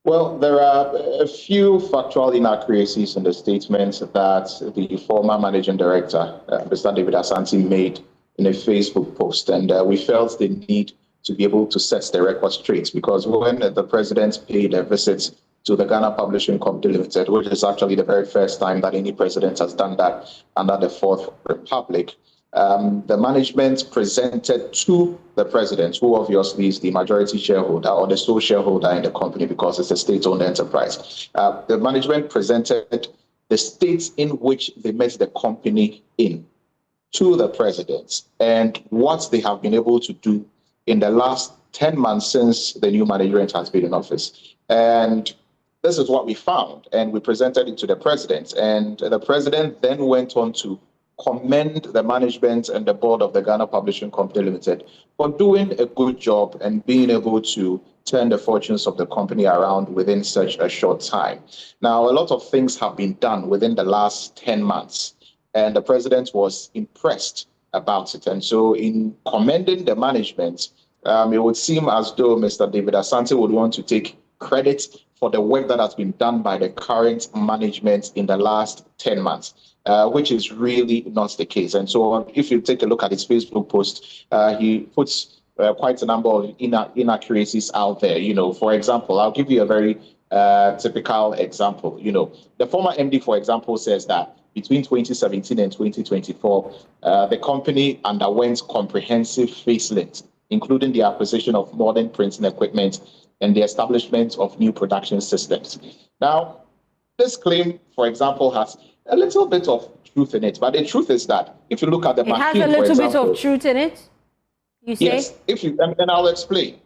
Well, there are a few factual inaccuracies in the statement that the former managing director, Mr. David Asante, made in a Facebook post. And we felt the need to be able to set the record straight, because when the president paid a visit to the Ghana Publishing Company Limited, which is actually the very first time that any president has done that under the Fourth Republic, the management presented to the president, who obviously is the majority shareholder or the sole shareholder in the company because it's a state-owned enterprise. The management presented the states in which they met the company in to the president and what they have been able to do in the last 10 months since the new management has been in office. And this is what we found, and we presented it to the president. And the president then went on to commend the management and the board of the Ghana Publishing Company Limited for doing a good job and being able to turn the fortunes of the company around within such a short time. Now, a lot of things have been done within the last 10 months, and the president was impressed about it. And so in commending the management, it would seem as though Mr. David Asante would want to take credit for the work that has been done by the current management in the last 10 months, which is really not the case. And so if you take a look at his Facebook post, he puts quite a number of inaccuracies out there. You know, for example, I'll give you a very typical example. You know, the former MD, for example, says that between 2017 and 2024, the company underwent comprehensive facelift, including the acquisition of modern printing equipment and the establishment of new production systems. Now, this claim, for example, has a little bit of truth in it, but the truth is that if you look at the machine, it has a little bit of truth in it, you say? Yes, and I'll explain.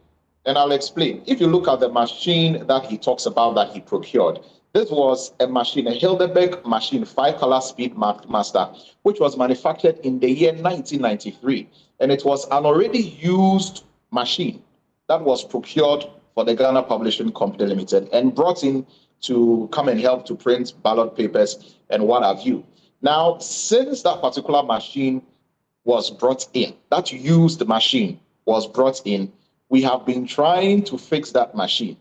If you look at the machine that he talks about that he procured, this was a machine, a Hildeberg machine, 5-color speed master, which was manufactured in the year 1993. And it was an already used machine that was procured for the Ghana Publishing Company Limited and brought in to come and help to print ballot papers and what have you. Now, since that particular machine was brought in, that used machine was brought in, we have been trying to fix that machine.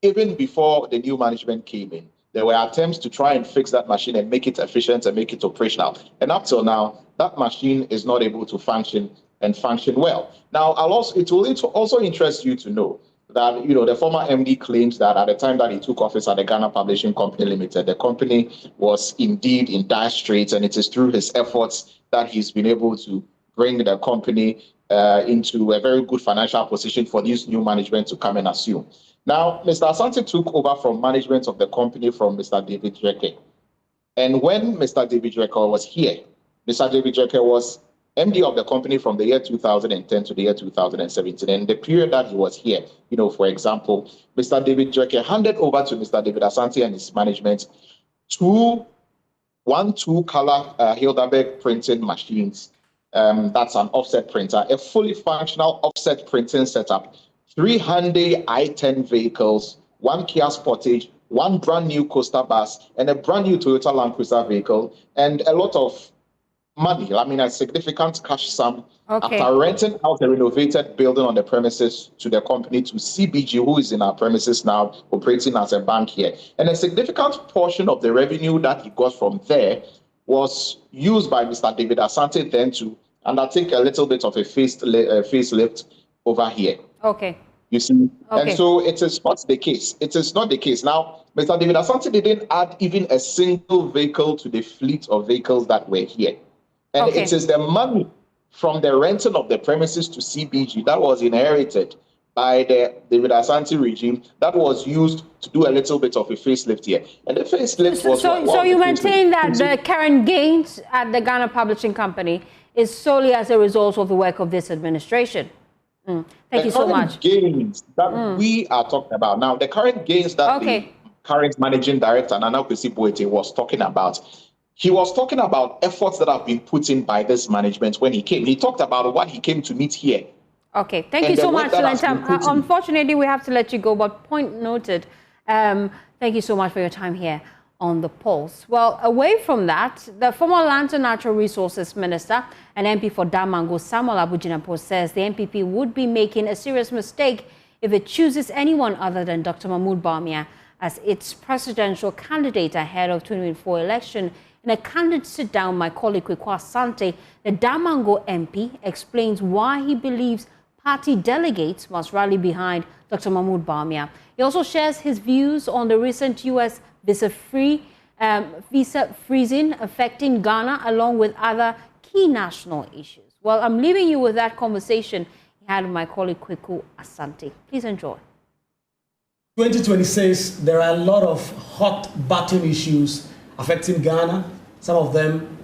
Even before the new management came in, there were attempts to try and fix that machine and make it efficient and make it operational. And up till now, that machine is not able to function and function well. Now, it will also interest you to know that, you know, the former MD claims that at the time that he took office at the Ghana Publishing Company Limited, the company was indeed in dire straits, and it is through his efforts that he's been able to bring the company into a very good financial position for this new management to come and assume. Now, Mr. Asante took over from management of the company from Mr. David Dreke. And when Mr. David Dreke was here, Mr. David Dreke was MD of the company from the year 2010 to the year 2017. And the period that he was here, you know, for example, Mr. David Dreke handed over to Mr. David Asante and his management two 2-color Hildeberg printing machines. That's an offset printer, a fully functional offset printing setup, 3 Hyundai i10 vehicles, 1 Kia Sportage, 1 brand new Coaster bus, and a brand new Toyota Land Cruiser vehicle, and a lot of money, I mean a significant cash sum, after renting out a renovated building on the premises to the company, to CBG, who is in our premises now, operating as a bank here. And a significant portion of the revenue that he got from there was used by Mr. David Asante then to undertake a little bit of a facelift over here. Okay. You see? Okay. And so it is not the case. It is not the case. Now, Mr. David Asante didn't add even a single vehicle to the fleet of vehicles that were here. And it is the money from the renting of the premises to CBG that was inherited by the David Asante regime that was used to do a little bit of a facelift here. And the facelift was... So you maintain that the current gains at the Ghana Publishing Company is solely as a result of the work of this administration? Thank you so much. The current gains that we are talking about now, the current gains that the current managing director, Nana Kwesi Boateng, was talking about, he was talking about efforts that have been put in by this management when he came. He talked about what he came to meet here. Okay, thank you so much, Lenta. Unfortunately, we have to let you go, but point noted. Thank you so much for your time here on The Pulse. Well, away from that, the former Land and Natural Resources Minister and MP for Damango, Samuel Abujinapo, says the NPP would be making a serious mistake if it chooses anyone other than Dr. Mahmoud Bawumia as its presidential candidate ahead of 2024 election. In a candid sit-down, my colleague Kwekwa Asante, the Damango MP, explains why he believes party delegates must rally behind Dr. Mahmoud Bawumia. He also shares his views on the recent U.S. visa freezing affecting Ghana, along with other key national issues. Well, I'm leaving you with that conversation he had with my colleague Kwekwa Asante. Please enjoy. 2026, there are a lot of hot button issues affecting Ghana, some of them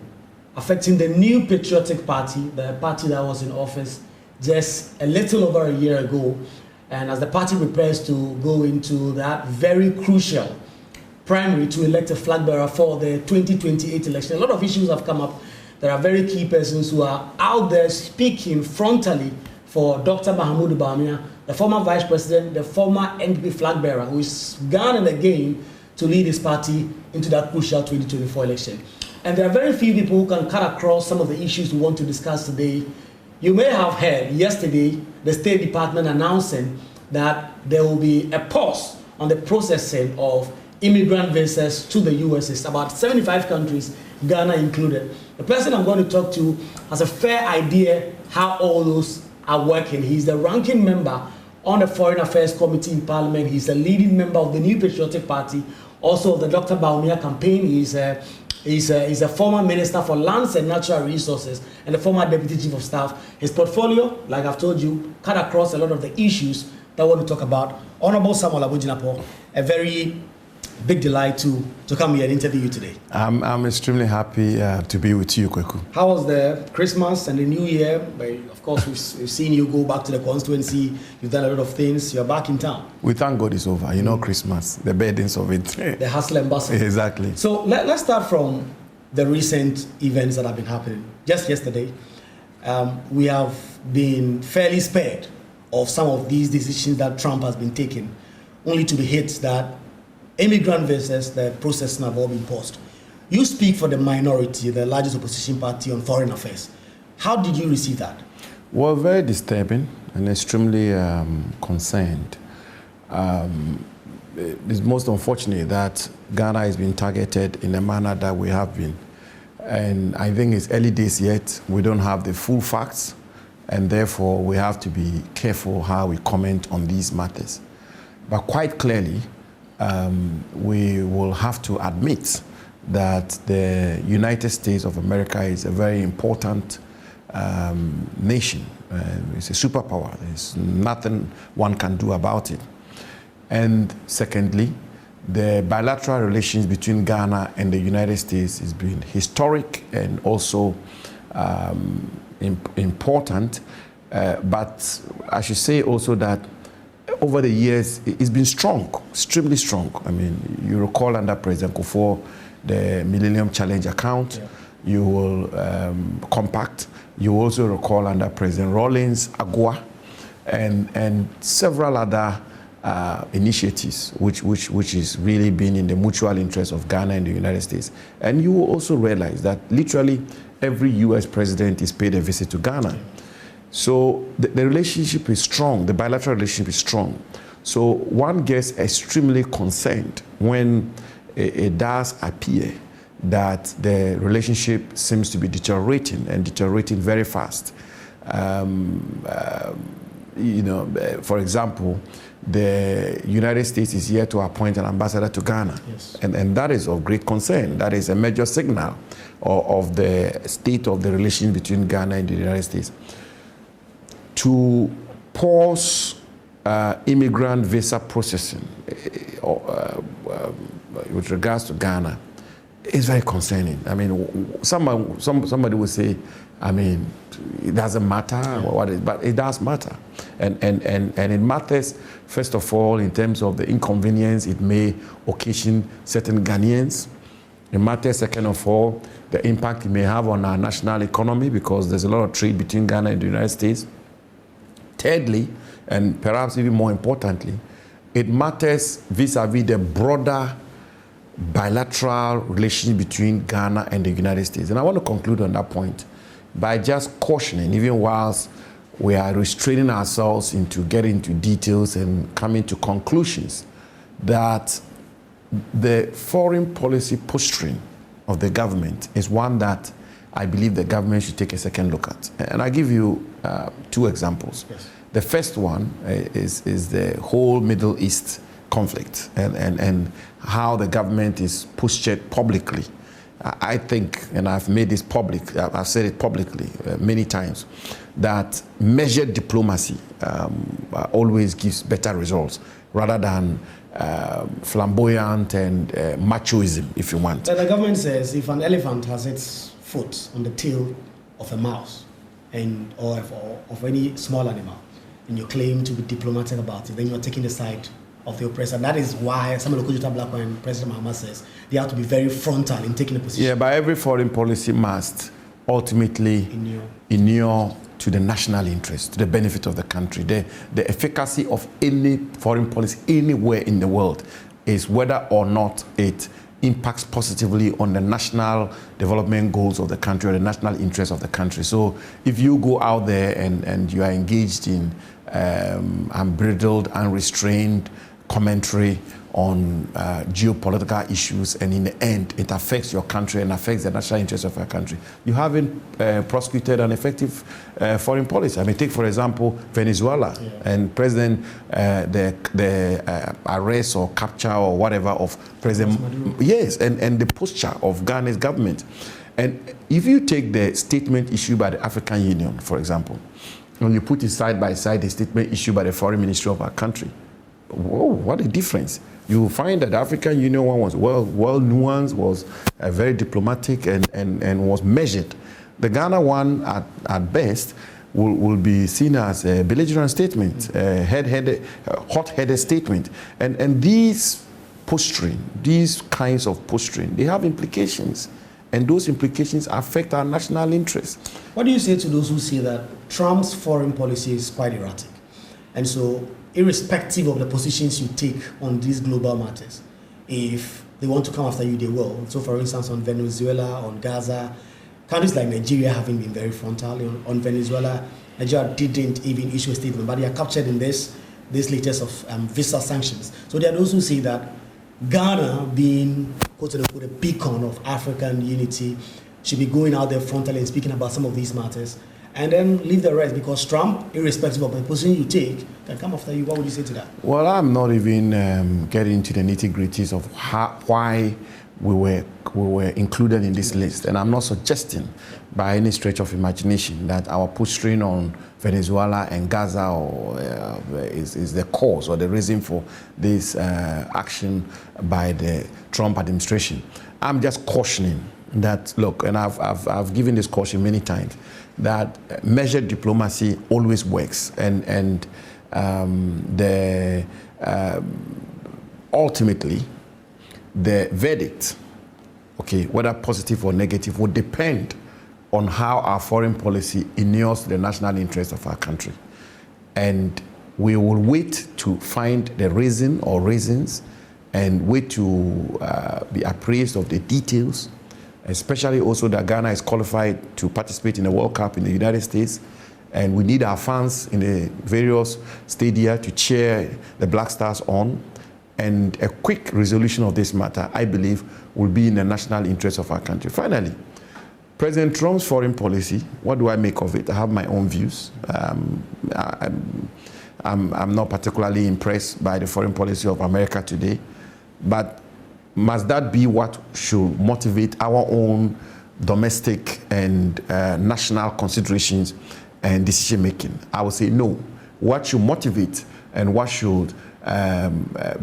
affecting the new patriotic party, the party that was in office just a little over a year ago. And as the party prepares to go into that very crucial primary to elect a flag bearer for the 2028 election, a lot of issues have come up. There are very key persons who are out there speaking frontally for Dr. Mahmoud Bawumia, the former vice president, the former NPP flag bearer, who is gone and again to lead his party into that crucial 2024 election. And there are very few people who can cut across some of the issues we want to discuss today. You may have heard yesterday the State Department announcing that there will be a pause on the processing of immigrant visas to the US. It's about 75 countries, Ghana included. The person I'm going to talk to has a fair idea how all those are working. He's the ranking member on the Foreign Affairs Committee in Parliament. He's a leading member of the New Patriotic Party, also of the Dr. Bawumia campaign. He's a former Minister for Lands and Natural Resources and a former Deputy Chief of Staff. His portfolio, like I've told you, cut across a lot of the issues that I want to talk about. Honorable Samuel Abujinapo, a very big delight to come here and interview you today. I'm extremely happy to be with you, Kweku. How was the Christmas and the New Year? Of course, we've seen you go back to the constituency. You've done a lot of things. You're back in town. We thank God it's over. You know, Christmas, the burdens of it. The hustle and bustle. Exactly. So let's start from the recent events that have been happening. Just yesterday, we have been fairly spared of some of these decisions that Trump has been taking, only to be hit that immigrant visas, the process have all been paused. You speak for the minority, the largest opposition party on foreign affairs. How did you receive that? Well, very disturbing and extremely concerned. It's most unfortunate that Ghana has been targeted in a manner that we have been. And I think it's early days yet. We don't have the full facts, and therefore we have to be careful how we comment on these matters. But quite clearly, we will have to admit that the United States of America is a very important nation. It's a superpower. There's nothing one can do about it. And secondly, the bilateral relations between Ghana and the United States has been historic and also important. But I should say also that over the years, it's been strong, extremely strong. I mean, you recall under President Kufuor, the Millennium Challenge account, you will compact. You also recall under President Rawlings, AGOA, and several other initiatives, which is really been in the mutual interest of Ghana and the United States. And you will also realize that literally every U.S. president is paid a visit to Ghana. So the relationship is strong, the bilateral relationship is strong. So one gets extremely concerned when it does appear that the relationship seems to be deteriorating and deteriorating very fast. You know, for example, the United States is here to appoint an ambassador to Ghana. Yes. And that is of great concern. That is a major signal of the state of the relations between Ghana and the United States. To pause immigrant visa processing with regards to Ghana is very concerning. I mean, somebody will say, I mean, it doesn't matter, but it does matter. And it matters, first of all, in terms of the inconvenience it may occasion certain Ghanaians. It matters, second of all, the impact it may have on our national economy, because there's a lot of trade between Ghana and the United States. Thirdly, and perhaps even more importantly, it matters vis-a-vis the broader bilateral relations between Ghana and the United States. And I want to conclude on that point by just cautioning, even whilst we are restraining ourselves into getting into details and coming to conclusions, that the foreign policy posturing of the government is one that I believe the government should take a second look at. And I give you two examples. Yes. The first one is the whole Middle East conflict and how the government is postured publicly. I think, and I've made this public, I've said it publicly many times, that measured diplomacy always gives better results rather than flamboyant and machoism, if you want. The government says if an elephant has its foot on the tail of a mouse or of any small animal, and you claim to be diplomatic about it, then you're taking the side of the oppressor. That is why Samuel Okudzeto Blakwa and President Mahama says they have to be very frontal in taking a position. Yeah, but every foreign policy must ultimately inure to the national interest, to the benefit of the country. The efficacy of any foreign policy anywhere in the world is whether or not it impacts positively on the national development goals of the country or the national interest of the country. So if you go out there and you are engaged in unbridled, unrestrained commentary on geopolitical issues, and in the end it affects your country and affects the national interest of your country, you haven't prosecuted an effective foreign policy. I mean, take for example Venezuela and President the arrest or capture or whatever of President and the posture of Ghana's government. And if you take the statement issued by the African Union, for example, and you put it side by side the statement issued by the foreign ministry of our country, whoa, what a difference. You will find that the African Union one was well nuanced, was very diplomatic and was measured. The Ghana one, at best, will be seen as a belligerent statement, a hot-headed statement. And these kinds of posturing, they have implications. And those implications affect our national interests. What do you say to those who say that Trump's foreign policy is quite erratic? And so, irrespective of the positions you take on these global matters, if they want to come after you, they will. So, for instance, on Venezuela, on Gaza, countries like Nigeria haven't been very frontal. On Venezuela, Nigeria didn't even issue a statement, but they are captured in this latest of visa sanctions. So there are those who say that Ghana, being quote-unquote a beacon of African unity, should be going out there frontally and speaking about some of these matters, and then leave the rest, because Trump, irrespective of the position you take, can come after you. What would you say to that? Well, I'm not even getting into the nitty-gritties of why we were included in this list, and I'm not suggesting by any stretch of imagination that our posturing on Venezuela and Gaza is the cause or the reason for this action by the Trump administration. I'm just cautioning that, look, and I've given this caution many times, that measured diplomacy always works, and ultimately the verdict, okay, whether positive or negative, will depend on how our foreign policy inures the national interest of our country. And we will wait to find the reason or reasons and wait to be appraised of the details, especially also that Ghana is qualified to participate in the World Cup in the United States. And we need our fans in the various stadia to cheer the Black Stars on. And a quick resolution of this matter, I believe, will be in the national interest of our country. Finally, President Trump's foreign policy, what do I make of it? I have my own views. I'm I'm not particularly impressed by the foreign policy of America today. But must that be what should motivate our own domestic and national considerations and decision making? I would say no. What should motivate and what should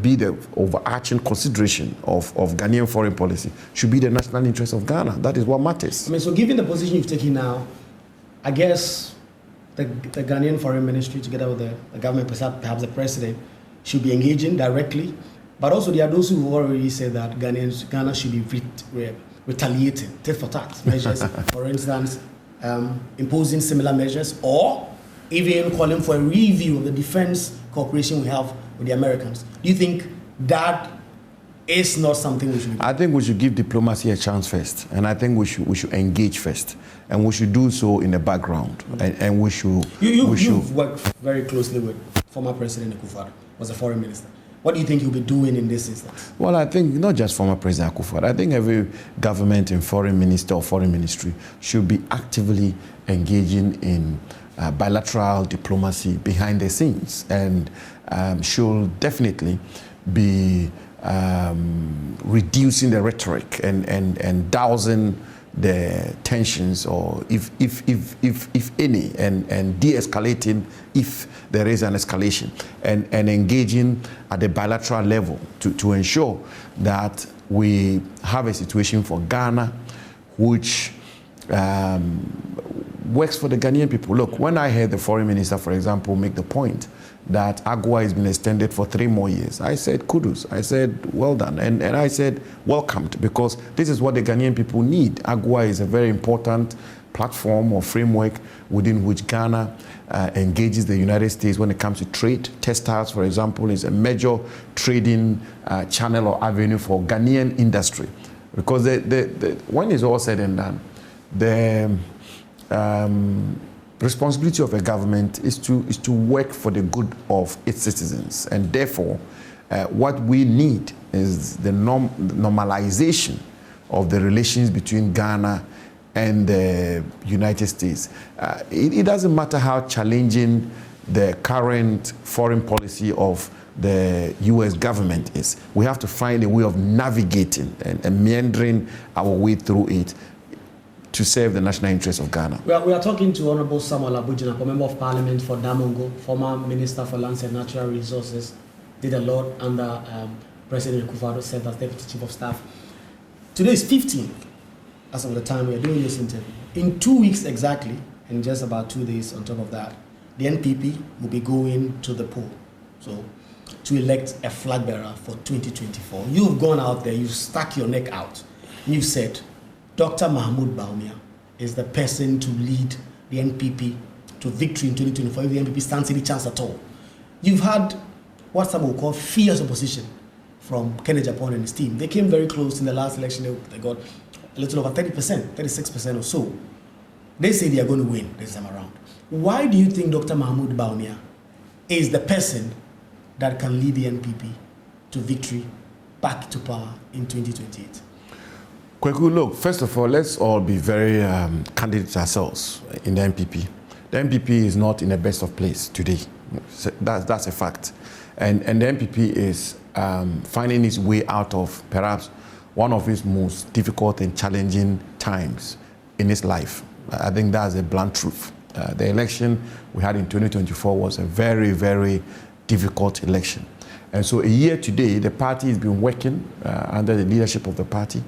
be the overarching consideration of Ghanaian foreign policy should be the national interest of Ghana. That is what matters. I mean, so given the position you've taken now, I guess the Ghanaian foreign ministry, together with the government, perhaps the president, should be engaging directly. But also there are those who have already said that Ghana should be retaliating, tit for tat measures. For instance, imposing similar measures, or even calling for a review of the defense cooperation we have with the Americans. Do you think that is not something we should do? I think we should give diplomacy a chance first, and I think we should engage first, and we should do so in the background, and we should. You've worked very closely with former President Akufo-Addo, was a foreign minister. What do you think he'll be doing in this instance? Well, I think not just former President Akufo-Addo. I think every government and foreign minister or foreign ministry should be actively engaging in bilateral diplomacy behind the scenes, and should definitely be reducing the rhetoric and dousing the tensions, or if any, and de-escalating if there is an escalation, and engaging at the bilateral level to ensure that we have a situation for Ghana which works for the Ghanaian people. Look, when I heard the foreign minister, for example, make the point that AGOA has been extended for 3 more years, I said kudos. I said well done, and I said welcomed, because this is what the Ghanaian people need. AGOA is a very important platform or framework within which Ghana engages the United States when it comes to trade. Textiles, for example, is a major trading channel or avenue for Ghanaian industry, because when it's all said and done, the responsibility of a government is to work for the good of its citizens, and therefore what we need is the normalization of the relations between Ghana and the United States. It doesn't matter how challenging the current foreign policy of the U.S. government is. We have to find a way of navigating and meandering our way through it to serve the national interests of Ghana. We are talking to Honorable Samuel Abujina, Member of Parliament for Damongo, former Minister for Lands and Natural Resources, did a lot under President Akufo-Addo, served as Deputy Chief of Staff. Today is 15th, as of the time we are doing this interview. In 2 weeks exactly, and just about 2 days on top of that, the NPP will be going to the poll, so to elect a flag bearer for 2024. You've gone out there, you've stuck your neck out, and you've said, Dr. Mahmoud Bawumia is the person to lead the NPP to victory in 2024 if the NPP stands any chance at all. You've had what some will call fierce opposition from Kenneth Japon and his team. They came very close in the last election. They got a little over 30%, 36% or so. They say they are going to win this time around. Why do you think Dr. Mahmoud Bawumia is the person that can lead the NPP to victory, back to power in 2028? Kweku, look, first of all, let's all be very candid to ourselves in the NPP. The NPP is not in the best of place today. So that's a fact. And the NPP is finding its way out of perhaps one of its most difficult and challenging times in its life. I think that's a blunt truth. The election we had in 2024 was a very, very difficult election. And so a year today, the party has been working under the leadership of the party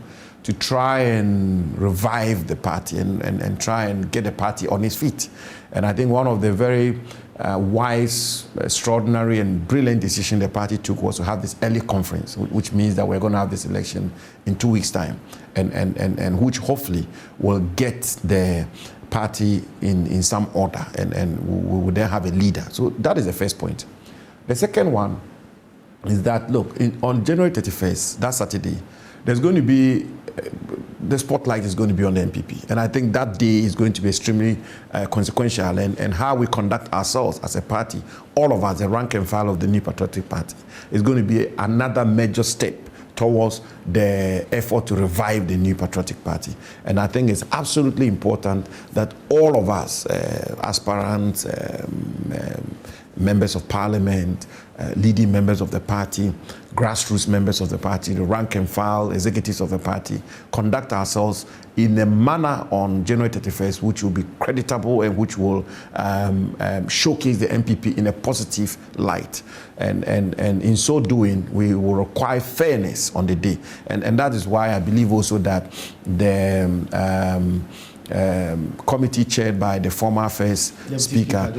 to try and revive the party and try and get the party on its feet. And I think one of the very wise, extraordinary and brilliant decision the party took was to have this early conference, which means that we're going to have this election in 2 weeks' time, and which hopefully will get the party in some order, and we will then have a leader. So that is the first point. The second one is that, look, on January 31st, that Saturday, there's going to be, the spotlight is going to be on the NPP. And I think that day is going to be extremely consequential, and how we conduct ourselves as a party, all of us, the rank and file of the New Patriotic Party, is going to be another major step towards the effort to revive the New Patriotic Party. And I think it's absolutely important that all of us, aspirants, members of parliament, leading members of the party, grassroots members of the party, the rank and file executives of the party, conduct ourselves in a manner on January 31st which will be creditable and which will showcase the MPP in a positive light. And in so doing, we will require fairness on the day. And that is why I believe also that the committee chaired by the former first speaker,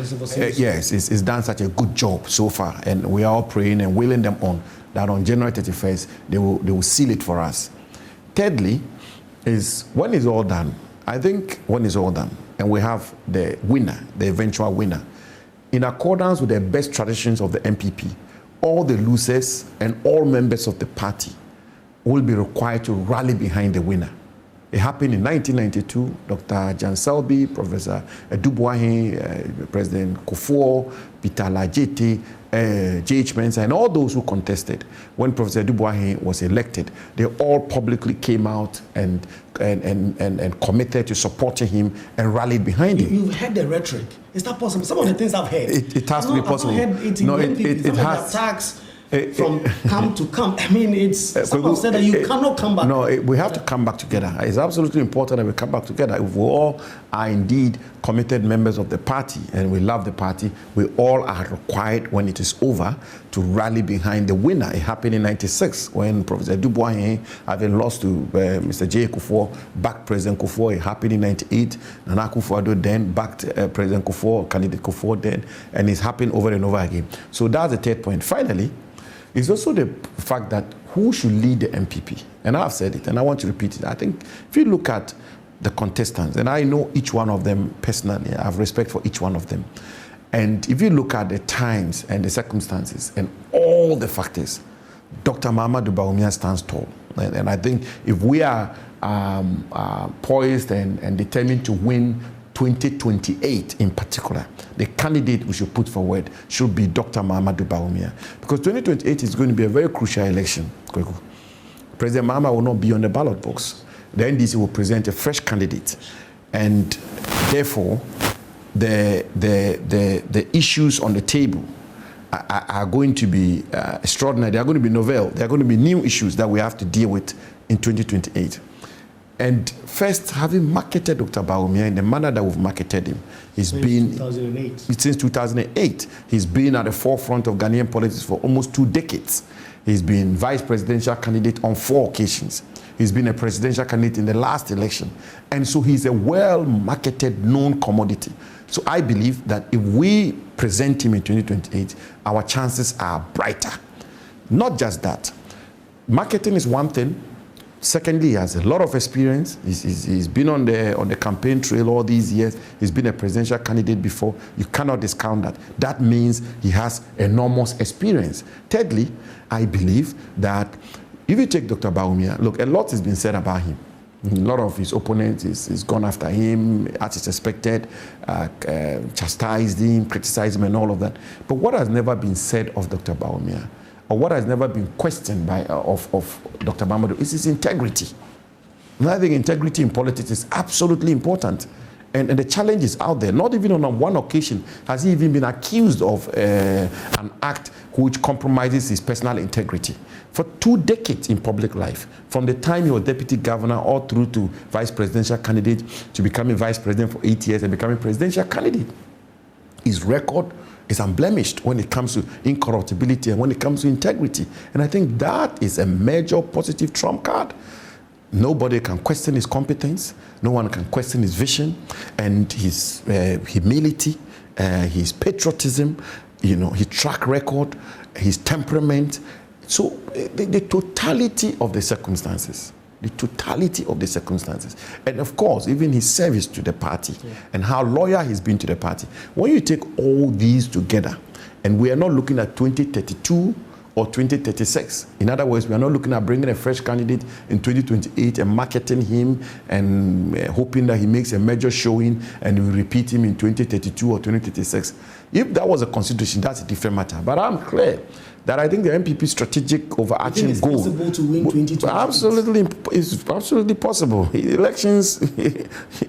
yes, is done such a good job so far, and we are all praying and willing them on that on January 31st they will seal it for us. Thirdly, is when it's all done, I think when it's all done and we have the winner, the eventual winner, in accordance with the best traditions of the MPP, all the losers and all members of the party will be required to rally behind the winner. It happened in 1992. Dr. Jan Selby, Professor Dubois, President Kufuor, Peter Lajete, J.H. Mensah, and all those who contested. When Professor Dubois was elected, they all publicly came out and committed to supporting him and rallied behind him. You've heard the rhetoric. Is that possible? Some of the things I've heard. It has to be possible. I've not heard it in it has. Attacks from come to come. I mean, it's someone said that you cannot come back. No, we have to come back together. It's absolutely important that we come back together. If we all are indeed committed members of the party and we love the party, we all are required when it is over to rally behind the winner. It happened in 96 when Professor Dubois, having lost to Mr. J. Kufuor, backed President Kufuor. It happened in 98. Nana Akufo-Addo then backed President Kufuor, candidate Kufuor then, and it's happened over and over again. So that's the third point. Finally, it's also the fact that who should lead the MPP. And I've said it, and I want to repeat it. I think if you look at the contestants, and I know each one of them personally, I have respect for each one of them. And if you look at the times and the circumstances and all the factors, Dr. Mahamudu Bawumia stands tall. And I think if we are poised and determined to win 2028 in particular, the candidate we should put forward should be Dr. Mahamudu Bawumia. Because 2028 is going to be a very crucial election. President Mahama will not be on the ballot box. The NDC will present a fresh candidate. And therefore, the issues on the table are going to be extraordinary. They are going to be novel. They are going to be new issues that we have to deal with in 2028. And first, having marketed Dr. Bawumia in the manner that we've marketed him, since 2008. He's been at the forefront of Ghanaian politics for almost 2 decades. He's been vice presidential candidate on 4 occasions. He's been a presidential candidate in the last election. And so he's a well-marketed, known commodity. So I believe that if we present him in 2028, our chances are brighter. Not just that. Marketing is one thing. Secondly, he has a lot of experience. He's been on the campaign trail all these years. He's been a presidential candidate before. You cannot discount that. That means he has enormous experience. Thirdly, I believe that if you take Dr. Bawumia, look, a lot has been said about him. A lot of his opponents is gone after him, as is expected, chastised him, criticized him, and all of that. But what has never been said of Dr. Bawumia, or what has never been questioned by of Dr. Mahamudu, is his integrity. And I think integrity in politics is absolutely important. And the challenge is out there. Not even on one occasion has he even been accused of an act which compromises his personal integrity. For 2 decades in public life, from the time he was deputy governor all through to vice presidential candidate, to becoming vice president for 8 years and becoming presidential candidate, his record is unblemished when it comes to incorruptibility and when it comes to integrity. And I think that is a major positive trump card. Nobody can question his competence. No one can question his vision and his humility, his patriotism, his track record, his temperament. So the totality of the circumstances. The totality of the circumstances. And of course, even his service to the party and how loyal he's been to the party. When you take all these together, and we are not looking at 2032 or 2036. In other words, we are not looking at bringing a fresh candidate in 2028 and marketing him and hoping that he makes a major showing and we repeat him in 2032 or 2036. If that was a consideration, that's a different matter. But I'm clear that I think the MPP strategic overarching it's goal possible to win 2020. is absolutely possible. Elections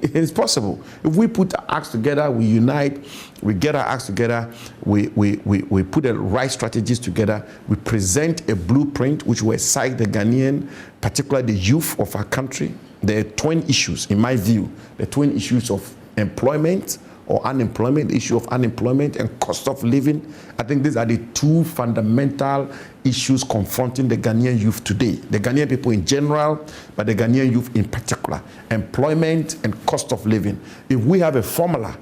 is possible. If we put our acts together, we unite, we get our acts together, we put the right strategies together, we present a blueprint which will excite the Ghanaian, particularly the youth of our country. There are twin issues, in my view, the twin issues of employment or unemployment, the issue of unemployment and cost of living. I think these are the two fundamental issues confronting the Ghanaian youth today. The Ghanaian people in general, but the Ghanaian youth in particular. Employment and cost of living. If we have a formula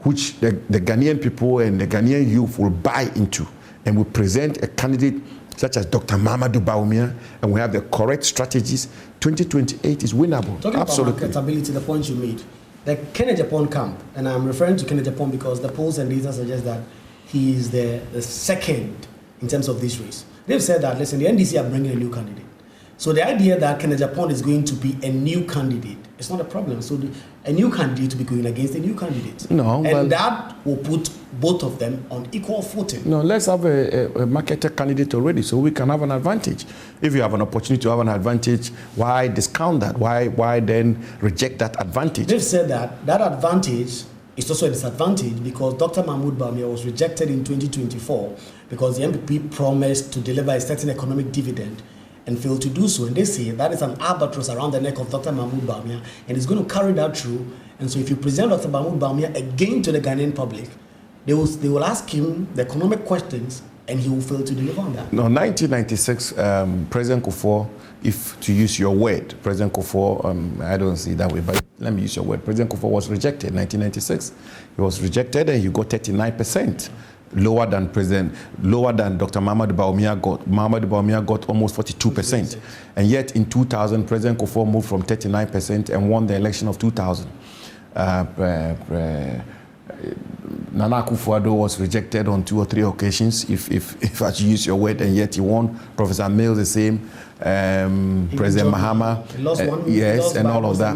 which the Ghanaian people and the Ghanaian youth will buy into, and we present a candidate such as Dr. Mahamudu Bawumia, and we have the correct strategies, 2028 is winnable. Talking Absolutely. about marketability, the point you made, the Kenneth Japan camp, and I'm referring to Kenneth Japan because the polls and data suggest that he is the second in terms of this race. They've said that, listen, the NDC are bringing a new candidate. So the idea that Kenneth Japan is going to be a new candidate, it's not a problem. So a new candidate to be going against a new candidate. No, and that will put both of them on equal footing. No, let's have a marketed candidate already so we can have an advantage. If you have an opportunity to have an advantage, why discount that? Why then reject that advantage? They've said that that advantage is also a disadvantage because Dr. Mahamudu Bawumia was rejected in 2024 because the MPP promised to deliver a certain economic dividend and failed to do so. And they say that is an albatross around the neck of Dr. Mahamudu Bawumia and he's going to carry that through. And so if you present Dr. Mahamudu Bawumia again to the Ghanaian public, they will ask him the economic questions and he will fail to deliver on that. No, 1996, President Kufuor, if to use your word, President Kufuor, I don't see it that way, but let me use your word. President Kufuor was rejected in 1996. He was rejected and he got 39%. Lower than Dr. Mahamudu Bawumia got. Mahamudu Bawumia got almost 42%. And yet in 2000, President Kufuor moved from 39% and won the election of 2000. Nana Akufo-Addo was rejected on 2 or 3 occasions, if I should use your word, and yet he won. Professor Mills the same. President Mahama, yes, and all of that.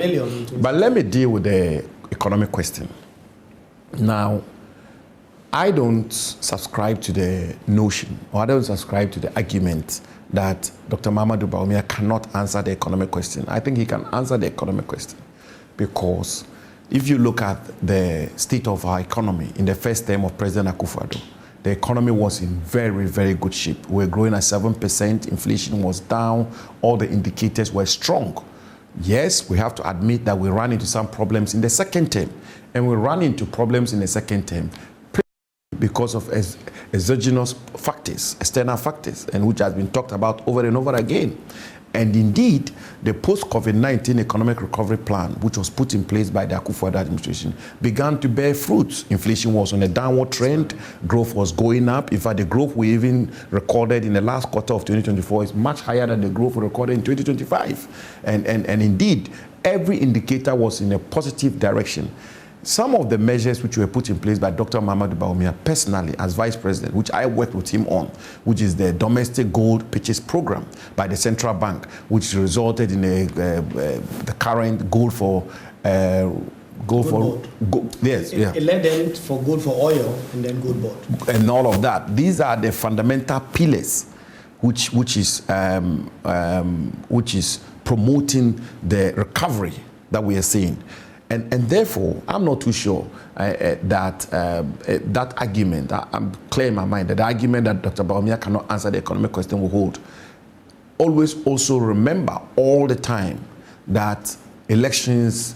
But let me deal with the economic question. Now, I don't subscribe to the notion, or I don't subscribe to the argument that Dr. Mahamudu Bawumia cannot answer the economic question. I think he can answer the economic question because if you look at the state of our economy in the first term of President Akufo-Addo, the economy was in very, very good shape. We were growing at 7%, inflation was down, all the indicators were strong. Yes, we have to admit that we ran into some problems in the second term, and we ran into problems in the second term because of exogenous factors, external factors, and which has been talked about over and over again. And indeed, the post-COVID-19 economic recovery plan, which was put in place by the Akufo-Addo administration, began to bear fruits. Inflation was on a downward trend, growth was going up. In fact, the growth we even recorded in the last quarter of 2024 is much higher than the growth we recorded in 2025. And indeed, every indicator was in a positive direction. Some of the measures which were put in place by Dr. Mahamudu Bawumia personally as Vice President, which I worked with him on, which is the domestic gold purchase program by the central bank, which resulted in the current gold for yes, yeah. It led them for gold for oil and then gold board. And all of that. These are the fundamental pillars which is promoting the recovery that we are seeing. And therefore, I'm not too sure that argument, I'm clear in my mind that the argument that Dr. Bawumia cannot answer the economic question will hold. Always also remember all the time that elections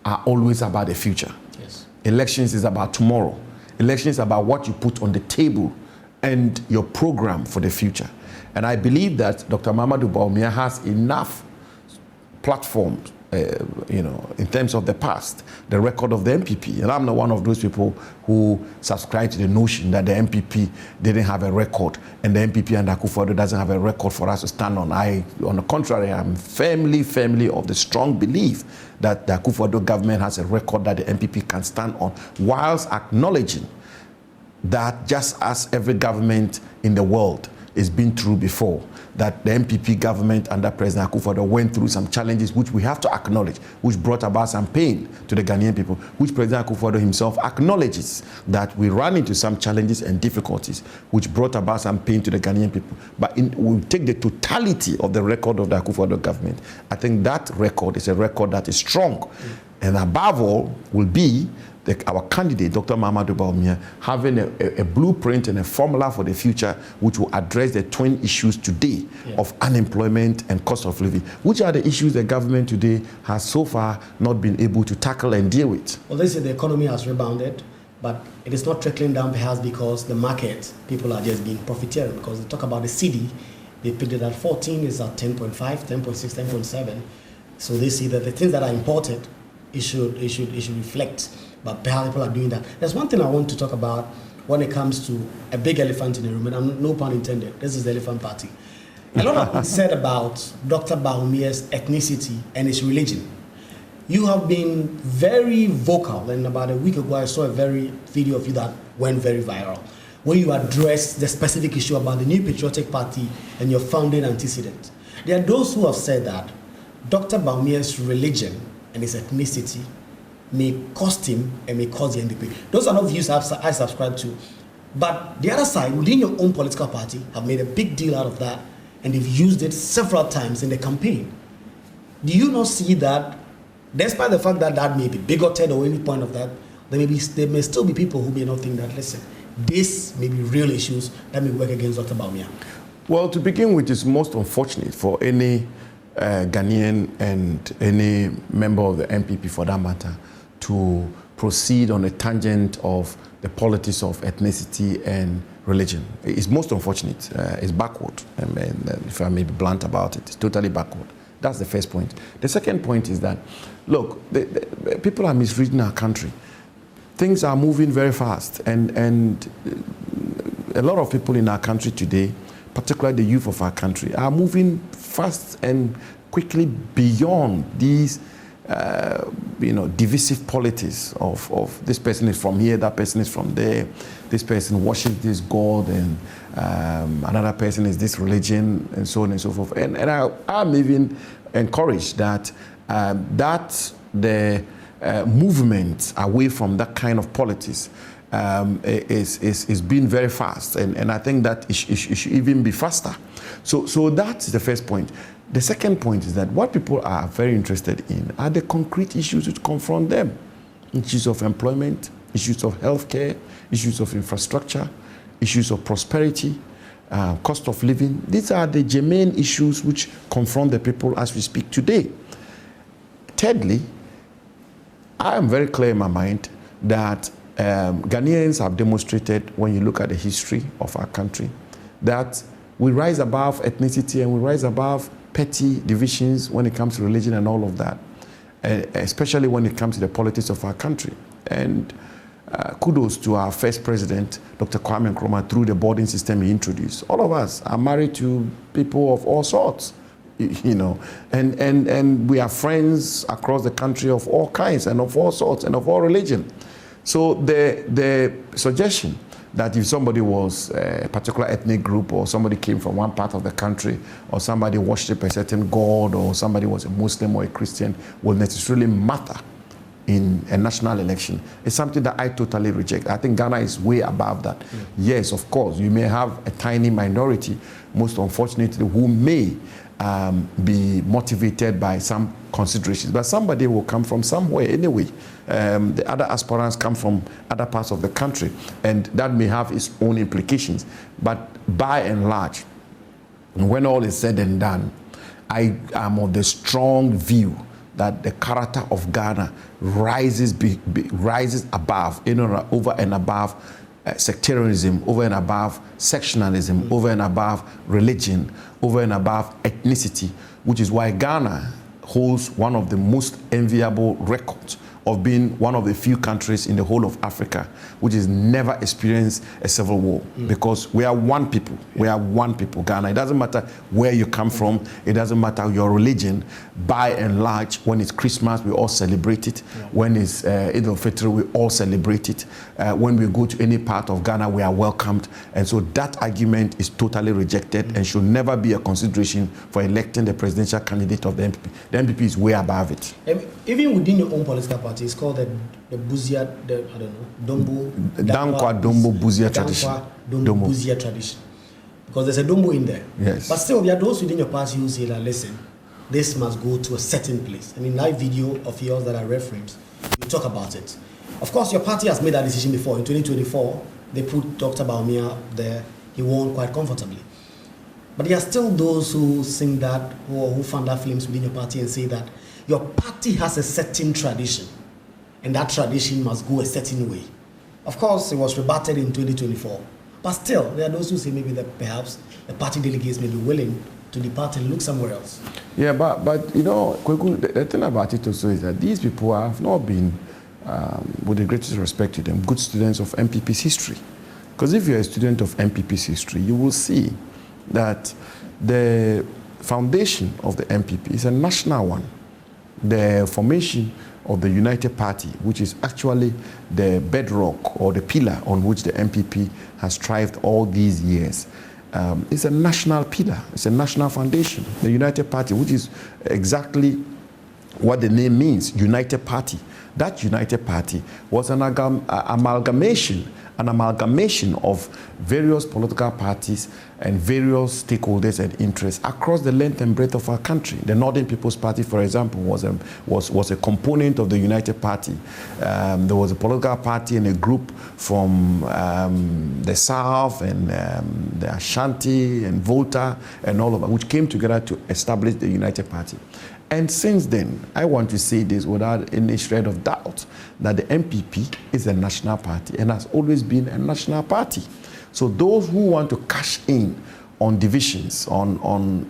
are always about the future. Yes. Elections is about tomorrow. Elections is about what you put on the table and your program for the future. And I believe that Dr. Mahamudu Bawumia has enough platforms in terms of the past, the record of the MPP. And I'm not one of those people who subscribe to the notion that the MPP didn't have a record and the MPP and Akufo-Addo doesn't have a record for us to stand on. On the contrary, I'm firmly of the strong belief that the Akufo-Addo government has a record that the MPP can stand on, whilst acknowledging that just as every government in the world, it's been through before, that the MPP government under President Akufo-Addo went through some challenges which we have to acknowledge, which brought about some pain to the Ghanaian people, which President Akufo-Addo himself acknowledges that we ran into some challenges and difficulties, which brought about some pain to the Ghanaian people. But we take the totality of the record of the Akufo-Addo government. I think that record is a record that is strong. And above all will be our candidate, Dr. Mahamudu Bawumia, having a blueprint and a formula for the future which will address the twin issues today of unemployment and cost of living, which are the issues the government today has so far not been able to tackle and deal with. Well, they say the economy has rebounded, but it is not trickling down perhaps because the market, people are just being profiteering, because they talk about the CD, they picked it at 14, is at 10.5, 10.6, 10.7. So they see that the things that are imported, it should reflect. But perhaps people are doing that. There's one thing I want to talk about when it comes to a big elephant in the room, and I'm no pun intended. This is the elephant party. A lot has been said about Dr. Bawumia's ethnicity and his religion. You have been very vocal, and about a week ago I saw a video of you that went very viral, where you addressed the specific issue about the New Patriotic Party and your founding antecedent. There are those who have said that Dr. Bawumia's religion and his ethnicity may cost him and may cause the NDP. Those are not views I subscribe to. But the other side, within your own political party, have made a big deal out of that, and they've used it several times in the campaign. Do you not see that, despite the fact that that may be bigoted or any point of that, there may still be people who may not think that, listen, this may be real issues that may work against Dr. Bawumia? Well, to begin with, it's most unfortunate for any Ghanaian and any member of the MPP, for that matter, to proceed on a tangent of the politics of ethnicity and religion. It's most unfortunate. It's backward. I mean, if I may be blunt about it, it's totally backward. That's the first point. The second point is that, look, the people are misreading our country. Things are moving very fast, and a lot of people in our country today, particularly the youth of our country, are moving fast and quickly beyond these divisive politics of this person is from here, that person is from there, this person worships this God, and another person is this religion, and so on and so forth. And I'm even encouraged that the movement away from that kind of politics is being very fast, and I think that it should even be faster. So that's the first point. The second point is that what people are very interested in are the concrete issues which confront them. Issues of employment, issues of healthcare, issues of infrastructure, issues of prosperity, cost of living. These are the germane issues which confront the people as we speak today. Thirdly, I am very clear in my mind that Ghanaians have demonstrated, when you look at the history of our country, that we rise above ethnicity and we rise above petty divisions when it comes to religion and all of that, especially when it comes to the politics of our country. And kudos to our first president, Dr. Kwame Nkrumah, through the boarding system he introduced. All of us are married to people of all sorts, and we are friends across the country of all kinds and of all sorts and of all religion. So the suggestion that if somebody was a particular ethnic group, or somebody came from one part of the country, or somebody worshipped a certain god, or somebody was a Muslim or a Christian, will necessarily matter in a national election, is something that I totally reject. I think Ghana is way above that. Yes, of course, you may have a tiny minority, most unfortunately, who may be motivated by some considerations, but somebody will come from somewhere anyway. The other aspirants come from other parts of the country, and that may have its own implications. But by and large, when all is said and done, I am of the strong view that the character of Ghana rises above, over and above sectarianism, over and above sectionalism, over and above religion, over and above ethnicity, which is why Ghana holds one of the most enviable records of being one of the few countries in the whole of Africa which has never experienced a civil war, because we are one people. We are one people, Ghana. It doesn't matter where you come from. It doesn't matter your religion. By and large, when it's Christmas, we all celebrate it. When it's Eid al-Fitr, we all celebrate it. When we go to any part of Ghana, we are welcomed. And so that argument is totally rejected and should never be a consideration for electing the presidential candidate of the MPP. The MPP is way above it. Even within your own political party, it's called the Buzia, I don't know, Dankwa Dombo Buzia tradition. Dombo Buzia tradition. Because there's a Dombo in there. Yes. But still, there are those within your party who say that, listen, this must go to a certain place. I mean, live video of yours that I referenced, you talk about it. Of course, your party has made that decision before. In 2024, they put Dr. Bawumia there. He won quite comfortably. But there are still those who sing that, or who fan that flames within your party and say that your party has a certain tradition, and that tradition must go a certain way. Of course, it was rebutted in 2024. But still, there are those who say maybe that perhaps the party delegates may be willing to depart and look somewhere else. Yeah, but you know, Kweku, the thing about it also is that these people have not been, with the greatest respect to them, good students of MPP's history. Because if you're a student of MPP's history, you will see that the foundation of the MPP is a national one. The formation of the United Party, which is actually the bedrock or the pillar on which the MPP has thrived all these years, it's a national pillar. It's a national foundation. The United Party, which is exactly what the name means, United Party. That United Party was an amalgamation of various political parties and various stakeholders and interests across the length and breadth of our country. The Northern People's Party, for example, was a component of the United Party. There was a political party and a group from the South and the Ashanti and Volta and all of that, which came together to establish the United Party. And since then, I want to say this without any shred of doubt, that the MPP is a national party and has always been a national party. So those who want to cash in on divisions, on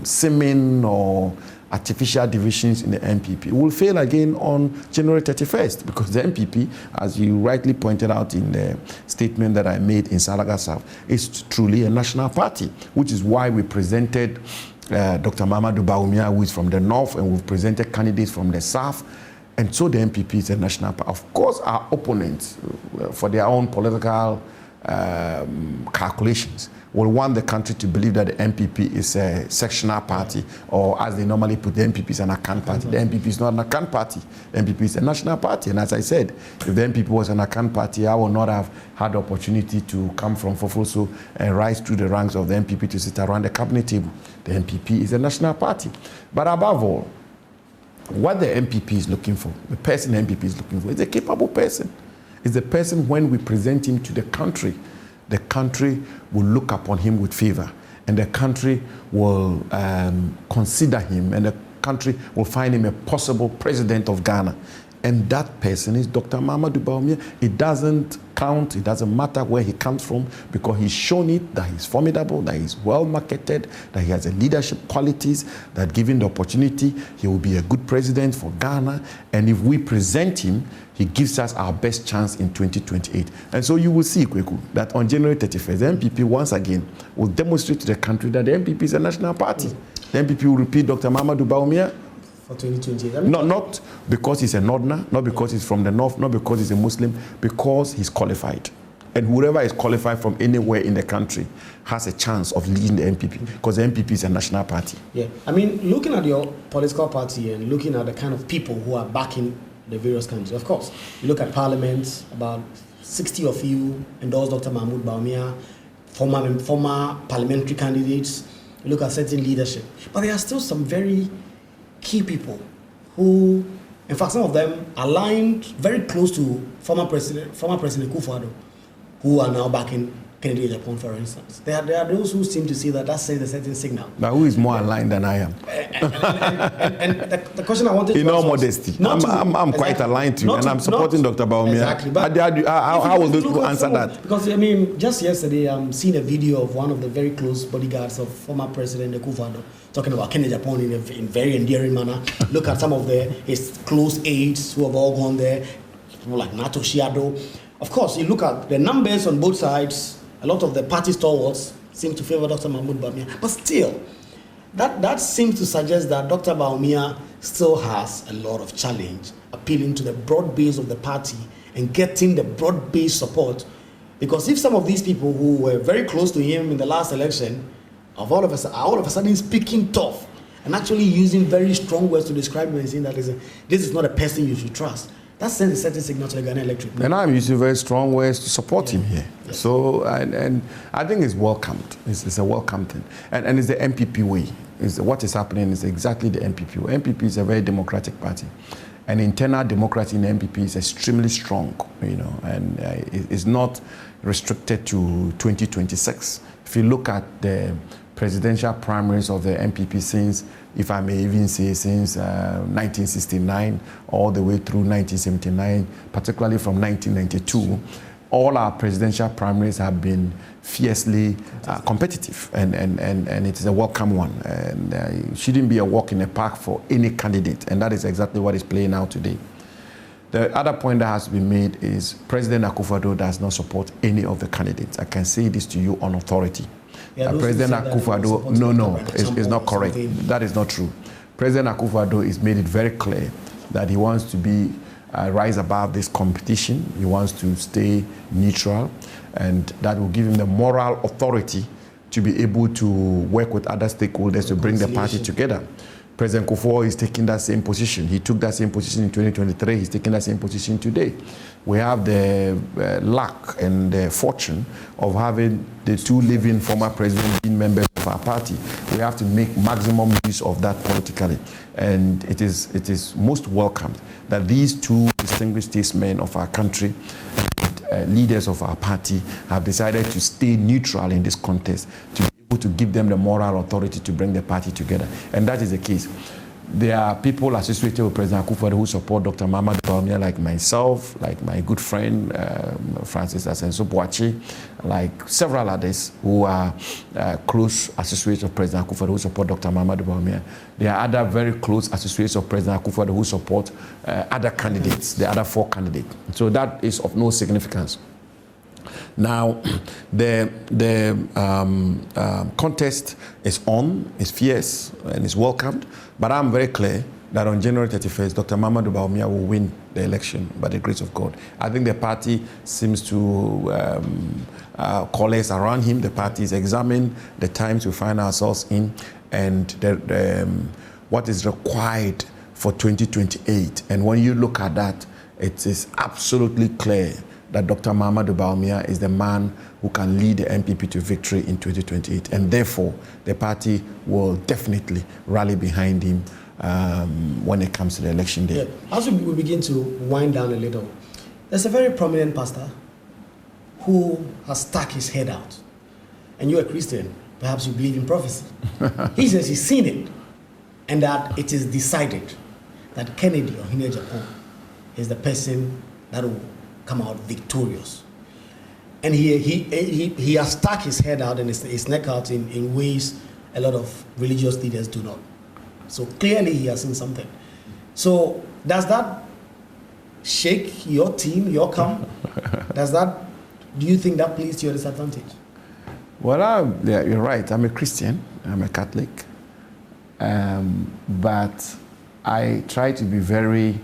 seeming or artificial divisions in the MPP will fail again on January 31st, because the MPP, as you rightly pointed out in the statement that I made in Salaga South, is truly a national party, which is why we presented Dr. Mamadou Bawumia, who is from the north, and we've presented candidates from the south. And so the MPP is a national party. Of course, our opponents, for their own political calculations, will want the country to believe that the MPP is a sectional party, or as they normally put, the MPP is an Akan party. The MPP is not an Akan party. The MPP is a national party. And as I said, if the MPP was an Akan party, I would not have had the opportunity to come from Fofoso and rise through the ranks of the MPP to sit around the cabinet table. The MPP is a national party. But above all, what the MPP is looking for, the person the MPP is looking for, is a capable person. It's a person, when we present him to the country will look upon him with favor, and the country will consider him, and the country will find him a possible president of Ghana. And that person is Dr. Mamadou Bawumia. It doesn't count, it doesn't matter where he comes from, because he's shown it that he's formidable, that he's well marketed, that he has a leadership qualities, that given the opportunity, he will be a good president for Ghana. And if we present him, he gives us our best chance in 2028. And so you will see, Kweku, that on January 31st, the MPP once again will demonstrate to the country that the MPP is a national party. The MPP will repeat Dr. Mamadou Bawumia for 2028. Not because he's a Northerner, not because he's from the north, not because he's a Muslim, because he's qualified. And whoever is qualified from anywhere in the country has a chance of leading the MPP, because the MPP is a national party. Yeah, I mean, looking at your political party and looking at the kind of people who are backing the various countries, of course, you look at parliament, about 60 of you endorse Dr. Mahmoud Bawumia, former parliamentary candidates. You look at certain leadership, but there are still some very key people who, in fact, some of them aligned very close to former President Kufuor, who are now backing Kennedy Japan, for instance. There are those who seem to see that sends a certain signal. But who is more aligned than I am? And the question I wanted to ask, in all modesty, I'm quite aligned to you, and I'm supporting Dr. Bawumia. Exactly. But how will those people answer that? Because, I mean, just yesterday, I'm seeing a video of one of the very close bodyguards of former President Akufo-Addo talking about Kennedy Japan in a very endearing manner. Look at some of his close aides who have all gone there, people like Nato Shiado. Of course, you look at the numbers on both sides. A lot of the party stalwarts seem to favor Dr. Mahmoud Bawumia. But still, that seems to suggest that Dr. Bawumia still has a lot of challenge appealing to the broad base of the party and getting the broad base support. Because if some of these people who were very close to him in the last election are all of a sudden speaking tough and actually using very strong words to describe him and saying that this is not a person you should trust, that sends a certain signal to the Ghanaian electorate. And I'm using very strong words to support him here. Yes. So, and I think it's welcomed. It's a welcome thing. And it's the MPP way. What is happening is exactly the MPP way. MPP is a very democratic party. And internal democracy in the MPP is extremely strong, and it's not restricted to 2026. If you look at the presidential primaries of the MPP since, if I may even say, since 1969 all the way through 1979, particularly from 1992, all our presidential primaries have been fiercely competitive, and it is a welcome one. And it shouldn't be a walk in the park for any candidate, and that is exactly what is playing out today. The other point that has to be made is President Akufo-Addo does not support any of the candidates. I can say this to you on authority. President Akufo-Addo, no, it's not correct. That is not true. President Akufo-Addo has made it very clear that he wants to be rise above this competition. He wants to stay neutral, and that will give him the moral authority to be able to work with other stakeholders to bring the party together. President Kufuor is taking that same position. He took that same position in 2023. He's taking that same position today. We have the luck and the fortune of having the two living former presidents being members of our party. We have to make maximum use of that politically. And it is most welcomed that these two distinguished statesmen of our country, leaders of our party, have decided to stay neutral in this contest, to be able to give them the moral authority to bring the party together. And that is the case. There are people associated with President Akufo-Addo who support Dr. Mahmoud Bawumia, like myself, like my good friend Francis Asenso-Boachi, like several others who are close associates of President Akufo-Addo who support Dr. Mahmoud Bawumia. There are other very close associates of President Akufo-Addo who support other candidates, the other four candidates. So that is of no significance. Now, the contest is on, is fierce, and is welcomed, but I'm very clear that on January 31st, Dr. Mahmoud Bawumia will win the election by the grace of God. I think the party seems to coalesce around him. The party is examining the times we find ourselves in and what is required for 2028. And when you look at that, it is absolutely clear that Dr. Mahmoud Bawumia is the man who can lead the MPP to victory in 2028. And therefore, the party will definitely rally behind him when it comes to the election day. Yeah. As we begin to wind down a little, there's a very prominent pastor who has stuck his head out. And you're a Christian, perhaps you believe in prophecy. He says he's seen it, and that it is decided that Kennedy or Hine Japan is the person that will come out victorious. And he has stuck his head out and his neck out in ways a lot of religious leaders do not. So clearly he has seen something. So does that shake your team, your camp? Do you think that plays to your disadvantage? Well, yeah, you're right. I'm a Christian. I'm a Catholic. But I try to be very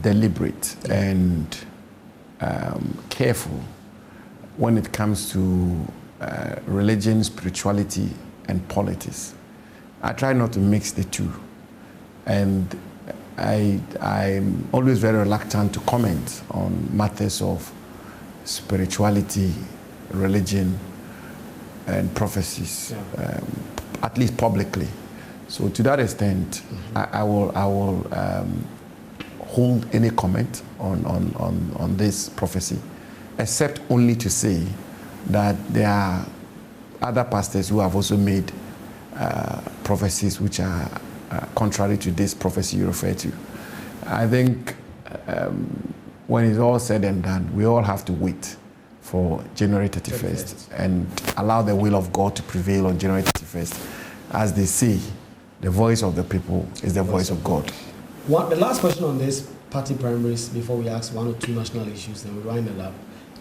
deliberate and careful when it comes to religion, spirituality, and politics. I try not to mix the two. And I'm always very reluctant to comment on matters of spirituality, religion, and prophecies, at least publicly. So to that extent, I will hold any comment on this prophecy, except only to say that there are other pastors who have also made prophecies which are contrary to this prophecy you refer to. I think when it's all said and done, we all have to wait for January 31st and allow the will of God to prevail on January 31st. As they say, the voice of the people is the voice of God. The last question on this party primaries, before we ask one or two national issues, then we wind it up,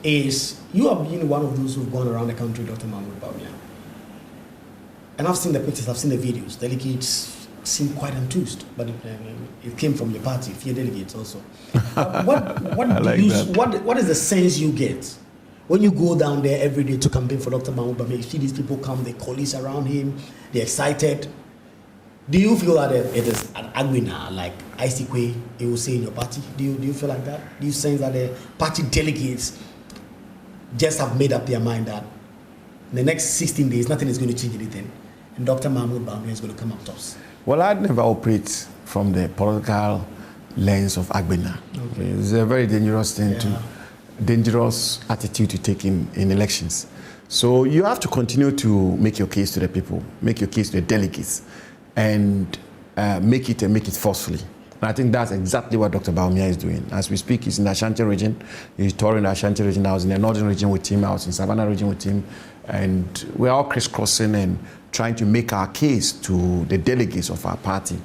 is you have been one of those who've gone around the country, Dr. Mahmoud Bawumia. And I've seen the pictures, I've seen the videos. Delegates seem quite enthused, but it came from your party, few delegates also. What is the sense you get when you go down there every day to campaign for Dr. Mahmoud Bawumia? You see these people come, they coalesce around him, they're excited. Do you feel that it is an Agwina, like Isikwe, you will say in your party? Do you feel like that? Do you sense that the party delegates just have made up their mind that in the next 16 days, nothing is going to change anything, and Dr. Mahmoud Bawumia is going to come up tops? Well, I'd never operate from the political lens of Agbena. Okay. It's a very dangerous thing dangerous attitude to take in elections. So you have to continue to make your case to the people, make your case to the delegates, and make it forcefully. And I think that's exactly what Dr. Bawumia is doing. As we speak, he's in the Ashanti region. He's touring the Ashanti region. I was in the northern region with him. I was in Savannah region with him. And we're all crisscrossing and trying to make our case to the delegates of our party.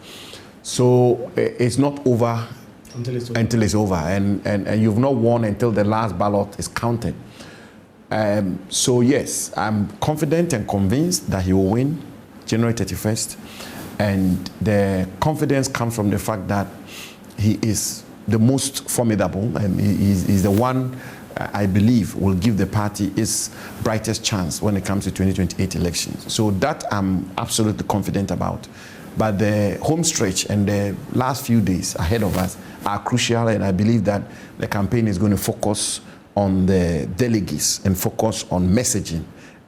So it's not over until it's over. And you've not won until the last ballot is counted. So yes, I'm confident and convinced that he will win January 31st. And the confidence comes from the fact that he is the most formidable, and he's the one I believe will give the party its brightest chance when it comes to 2028 elections. So that I'm absolutely confident about. But the home stretch and the last few days ahead of us are crucial, and I believe that the campaign is going to focus on the delegates and focus on messaging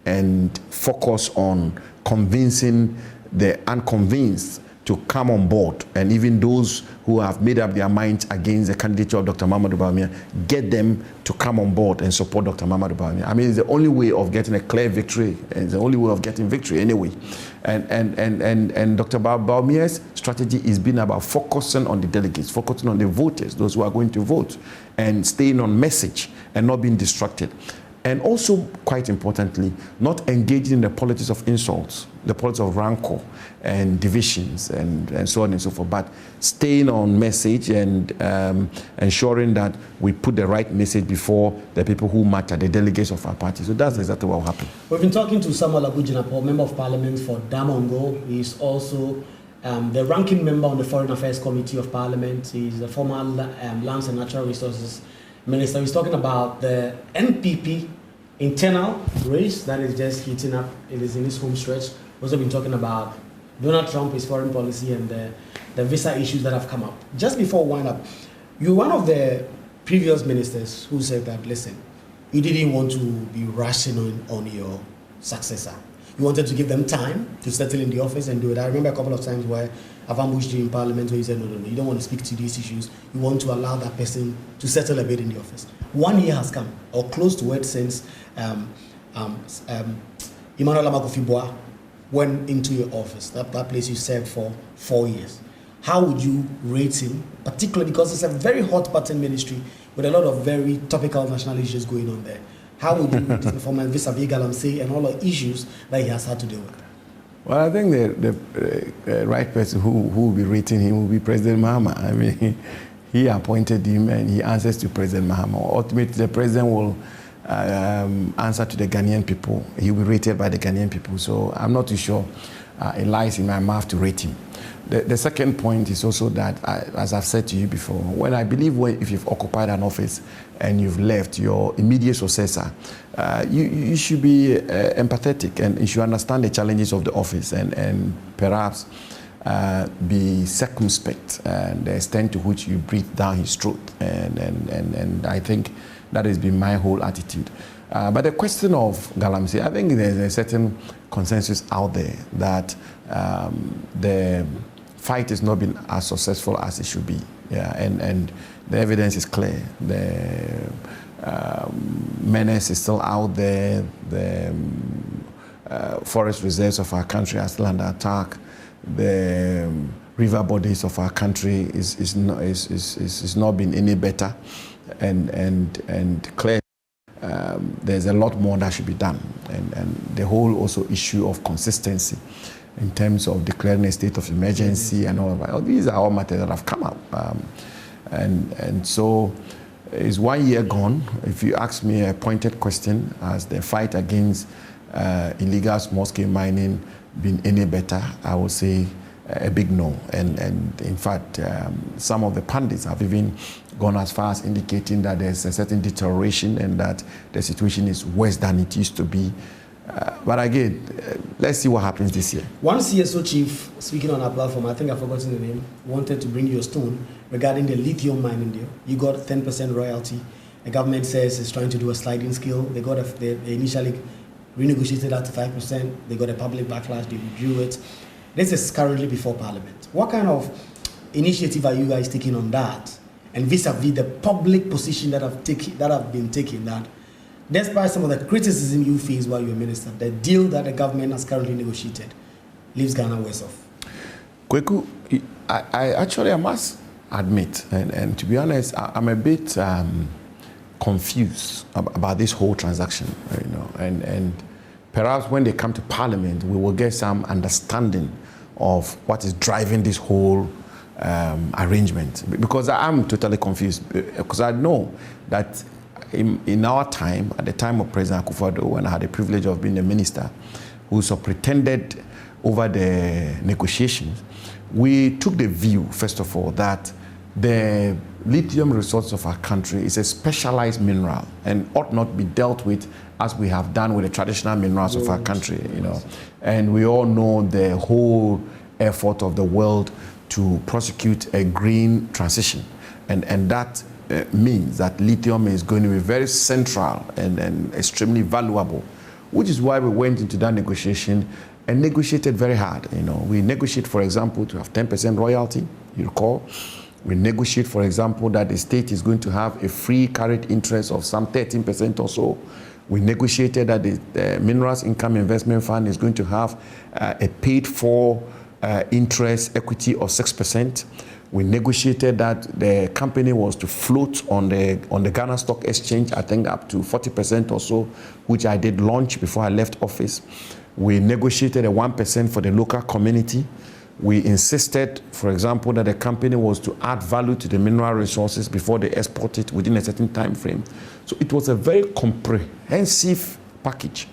and focus on convincing the unconvinced to come on board, and even those who have made up their minds against the candidature of Dr. Mahmoud Bawumia, get them to come on board and support Dr. Mahmoud Bawumia. I mean, it's the only way of getting a clear victory, and it's the only way of getting victory anyway. And Dr. Bawumia's strategy has been about focusing on the delegates, focusing on the voters, those who are going to vote, and staying on message and not being distracted. And also, quite importantly, not engaging in the politics of insults, the politics of rancor and divisions and so on and so forth, but staying on message and ensuring that we put the right message before the people who matter, the delegates of our party. So that's exactly what will happen. We've been talking to Samuel Agujinapo, Member of Parliament for Damongo. He's also the ranking member on the Foreign Affairs Committee of Parliament. He's a former Lands and Natural Resources Minister. He's talking about the NPP internal race that is just heating up. It is in this home stretch. We've also been talking about Donald Trump, his foreign policy, and the visa issues that have come up. Just before wind up, you're one of the previous ministers who said that, listen, you didn't want to be rushing on your successor. You wanted to give them time to settle in the office and do it. I remember a couple of times where I've ambushed you in Parliament where you said, no, you don't want to speak to these issues. You want to allow that person to settle a bit in the office. 1 year has come, or close to it, since Emmanuel Amakofi-Boa went into your office, that place you served for 4 years. How would you rate him, particularly because it's a very hot button ministry with a lot of very topical national issues going on there? How would you rate his performance vis-a-vis Galamsey and all the issues that he has had to deal with? Well, I think the right person who will be rating him will be President Mahama. I mean, he appointed him and he answers to President Mahama. Ultimately, the president will answer to the Ghanaian people. He will be rated by the Ghanaian people. So I'm not too sure it lies in my mouth to rate him. The second point is also that, as I've said to you before, when I believe if you've occupied an office and you've left, your immediate successor, you should be empathetic and you should understand the challenges of the office and perhaps be circumspect and the extent to which you breathe down his throat. And I think that has been my whole attitude. But the question of Galamsey, I think there's a certain consensus out there that the fight has not been as successful as it should be. Yeah, and the evidence is clear. menace is still out there. The forest reserves of our country are still under attack. The river bodies of our country is not been any better, and clearly there's a lot more that should be done, and the whole also issue of consistency in terms of declaring a state of emergency and all of that. These are all matters that have come up, and so it's 1 year gone. If you ask me a pointed question, has the fight against illegal small-scale mining been any better, I would say a big no. And in fact, some of the pundits have even gone as far as indicating that there's a certain deterioration and that the situation is worse than it used to be. But again, let's see what happens this year. One CSO chief speaking on our platform, I think I've forgotten the name, wanted to bring you a stone regarding the lithium mining deal. You got 10% royalty. The government says it's trying to do a sliding scale. They initially renegotiated that to 5%. They got a public backlash. They withdrew it. This is currently before Parliament. What kind of initiative are you guys taking on that? And vis-a-vis the public position that have been taken, that despite some of the criticism you face while you're minister, the deal that the government has currently negotiated leaves Ghana worse off. Kweku, I must admit, and to be honest, I'm a bit confused about this whole transaction, you know, and perhaps when they come to Parliament, we will get some understanding of what is driving this whole arrangement. Because I'm totally confused, because I know that in our time, at the time of President Akufo-Addo, when I had the privilege of being a minister who superintended over the negotiations, we took the view, first of all, that the lithium resource of our country is a specialized mineral and ought not be dealt with as we have done with the traditional minerals of our country, you know. And we all know the whole effort of the world to prosecute a green transition. And that means that lithium is going to be very central and extremely valuable, which is why we went into that negotiation and negotiated very hard. You know, we negotiate, for example, to have 10% royalty, you recall. We negotiate, for example, that the state is going to have a free carried interest of some 13% or so. We negotiated that the Minerals Income Investment Fund is going to have a paid-for interest equity of 6%. We negotiated that the company was to float on the Ghana Stock Exchange, I think up to 40% or so, which I did launch before I left office. We negotiated a 1% for the local community. We insisted, for example, that the company was to add value to the mineral resources before they export it within a certain time frame. So it was a very comprehensive package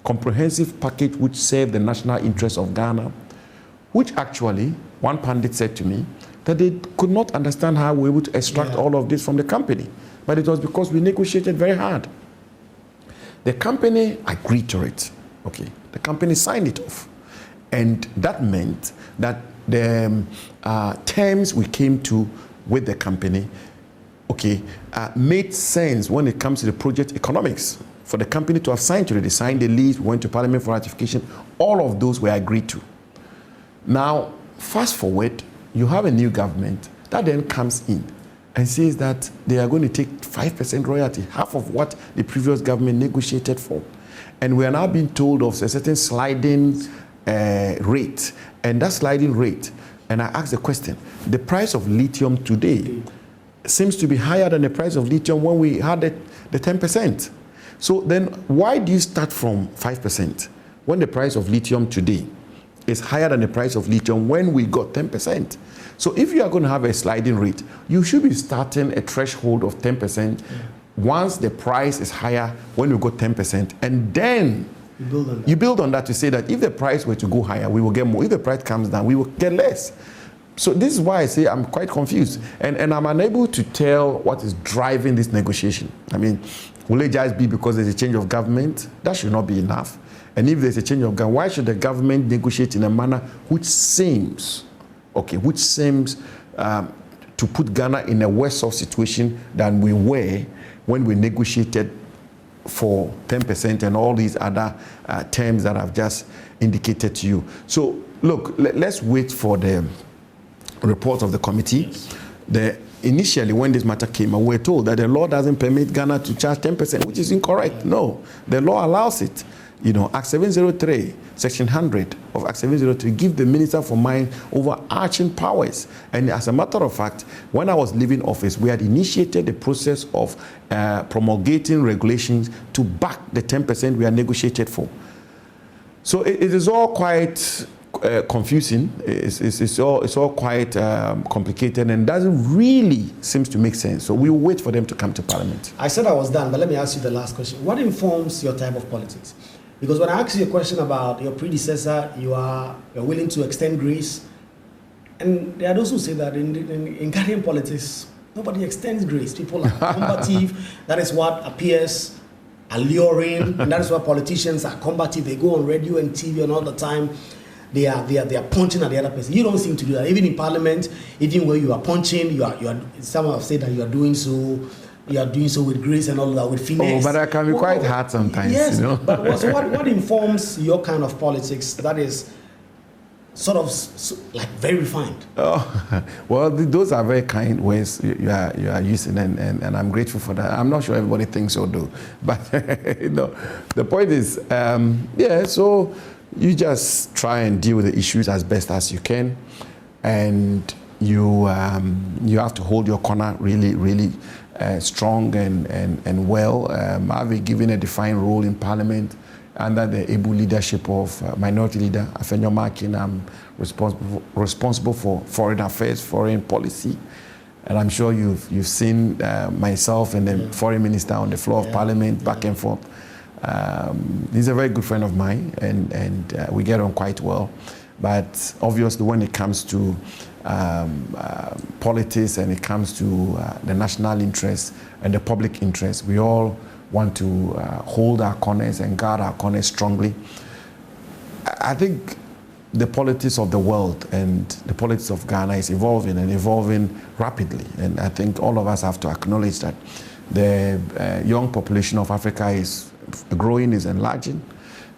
which served the national interest of Ghana, which actually, one pundit said to me, that they could not understand how we would extract all of this from the company. But it was because we negotiated very hard. The company agreed to it. Okay, the company signed it off. And that meant that the terms we came to with the company, okay, made sense when it comes to the project economics. For the company to have signed to it, they signed the lease, we went to Parliament for ratification, all of those were agreed to. Now, fast forward, you have a new government that then comes in and says that they are going to take 5% royalty, half of what the previous government negotiated for. And we are now being told of a certain sliding rate. And that sliding rate, and I asked the question, the price of lithium today seems to be higher than the price of lithium when we had the 10%. So then why do you start from 5% when the price of lithium today is higher than the price of lithium when we got 10%. So if you are going to have a sliding rate, you should be starting a threshold of 10% once the price is higher when you got 10%, and then you build on that to say that if the price were to go higher, we will get more. If the price comes down, we will get less. So this is why I say I'm quite confused, and I'm unable to tell what is driving this negotiation. I mean, will it just be because there's a change of government? That should not be enough. And if there's a change of government, why should the government negotiate in a manner which seems, to put Ghana in a worse off situation than we were when we negotiated for 10% and all these other terms that I've just indicated to you. So look, let's wait for the report of the committee. The initially, when this matter came, we were told that the law doesn't permit Ghana to charge 10%, which is incorrect. No, the law allows it. You know, Act 703, Section 100 of Act 703 give the Minister for Mines overarching powers. And as a matter of fact, when I was leaving office, we had initiated the process of promulgating regulations to back the 10% we are negotiated for. So it is all quite confusing. It's all quite complicated and doesn't really seem to make sense. So we will wait for them to come to Parliament. I said I was done, but let me ask you the last question. What informs your type of politics? Because when I asked you a question about your predecessor, you're willing to extend grace. And there are those who say that in Ghanaian politics, nobody extends grace. People are combative. That is what appears alluring. And that is why politicians are combative. They go on radio and TV and all the time. They are punching at the other person. You don't seem to do that. Even in Parliament, even where you are punching, some have said that you are doing so. You are doing so with grace and all that, with finesse. Oh, but I can be quite hard sometimes. Yes, you know? But what informs your kind of politics that is sort of like very refined? Oh, well, those are very kind ways you are using, and I'm grateful for that. I'm not sure everybody thinks so, though. But you know, the point is, so you just try and deal with the issues as best as you can, and you have to hold your corner really, really strong and well. I've been given a defined role in Parliament under the able leadership of Minority Leader Afenyo Makin. I'm responsible for foreign affairs, foreign policy, and I'm sure you've seen myself and the Foreign Minister on the floor of Parliament back and forth. He's a very good friend of mine, and we get on quite well. But obviously, when it comes to politics and it comes to the national interest and the public interest, we all want to hold our corners and guard our corners strongly. I think the politics of the world and the politics of Ghana is evolving and evolving rapidly. And I think all of us have to acknowledge that the young population of Africa is growing, is enlarging.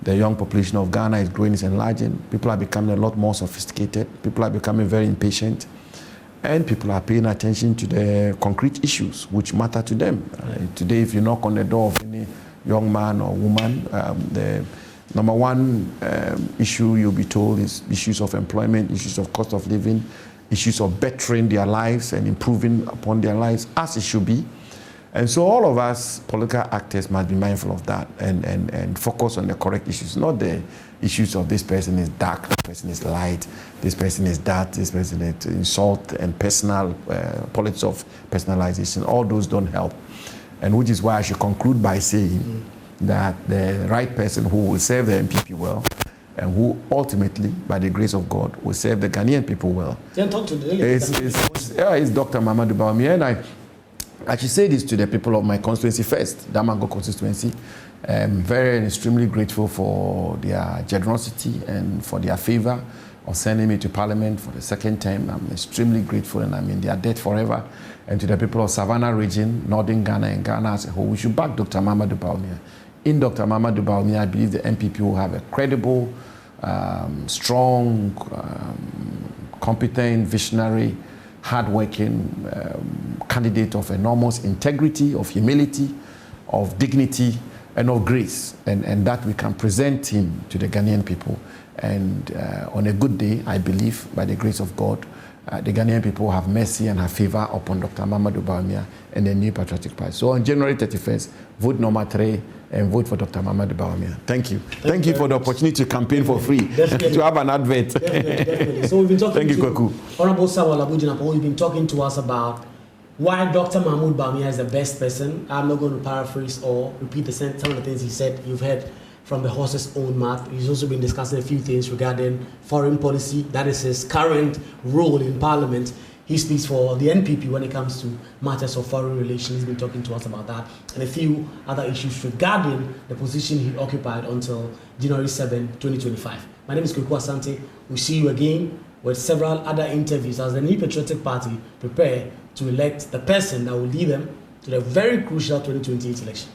The young population of Ghana is growing, is enlarging. People are becoming a lot more sophisticated. People are becoming very impatient. And people are paying attention to the concrete issues which matter to them. Today, if you knock on the door of any young man or woman, the number one issue you'll be told is issues of employment, issues of cost of living, issues of bettering their lives and improving upon their lives, as it should be. And so all of us political actors must be mindful of that and focus on the correct issues, not the issues of this person is dark, this person is light, this person is that, this person is insult and personal, politics of personalization. All those don't help. And which is why I should conclude by saying that the right person who will serve the MPP well and who ultimately, by the grace of God, will serve the Ghanaian people well. Then talk to the it's Dr. Mamadou Bawumia, and I should say this to the people of my constituency first, Damango constituency. I'm very and extremely grateful for their generosity and for their favor of sending me to Parliament for the second term. I'm extremely grateful and I'm in their debt forever. And to the people of Savannah region, Northern Ghana and Ghana as a whole, we should back Dr. Mamadou Bawumia. In Dr. Mamadou Bawumia, I believe the MPP will have a credible, strong, competent, visionary, hardworking candidate of enormous integrity, of humility, of dignity, and of grace, and that we can present him to the Ghanaian people. And on a good day, I believe, by the grace of God, the Ghanaian people have mercy and have favor upon Dr. Mamadou Bawumia and the New Patriotic Party. So on January 31st, vote number 3 and vote for Dr. Mamadou Bawumia. Thank you. Thank you for the opportunity to campaign for free, to have an advert. Definitely. So we've been talking to Honorable Samuel Abujinapo. You've been talking to us about why Dr. Mamadou Bawumia is the best person. I'm not going to paraphrase or repeat some of the things he said. You've heard from the horse's own mouth. He's also been discussing a few things regarding foreign policy. That is his current role in Parliament. He speaks for the NPP when it comes to matters of foreign relations. He's been talking to us about that and a few other issues regarding the position he occupied until January 7, 2025. My name is Kweku Asante. We'll see you again with several other interviews as the New Patriotic Party prepare to elect the person that will lead them to the very crucial 2028 election.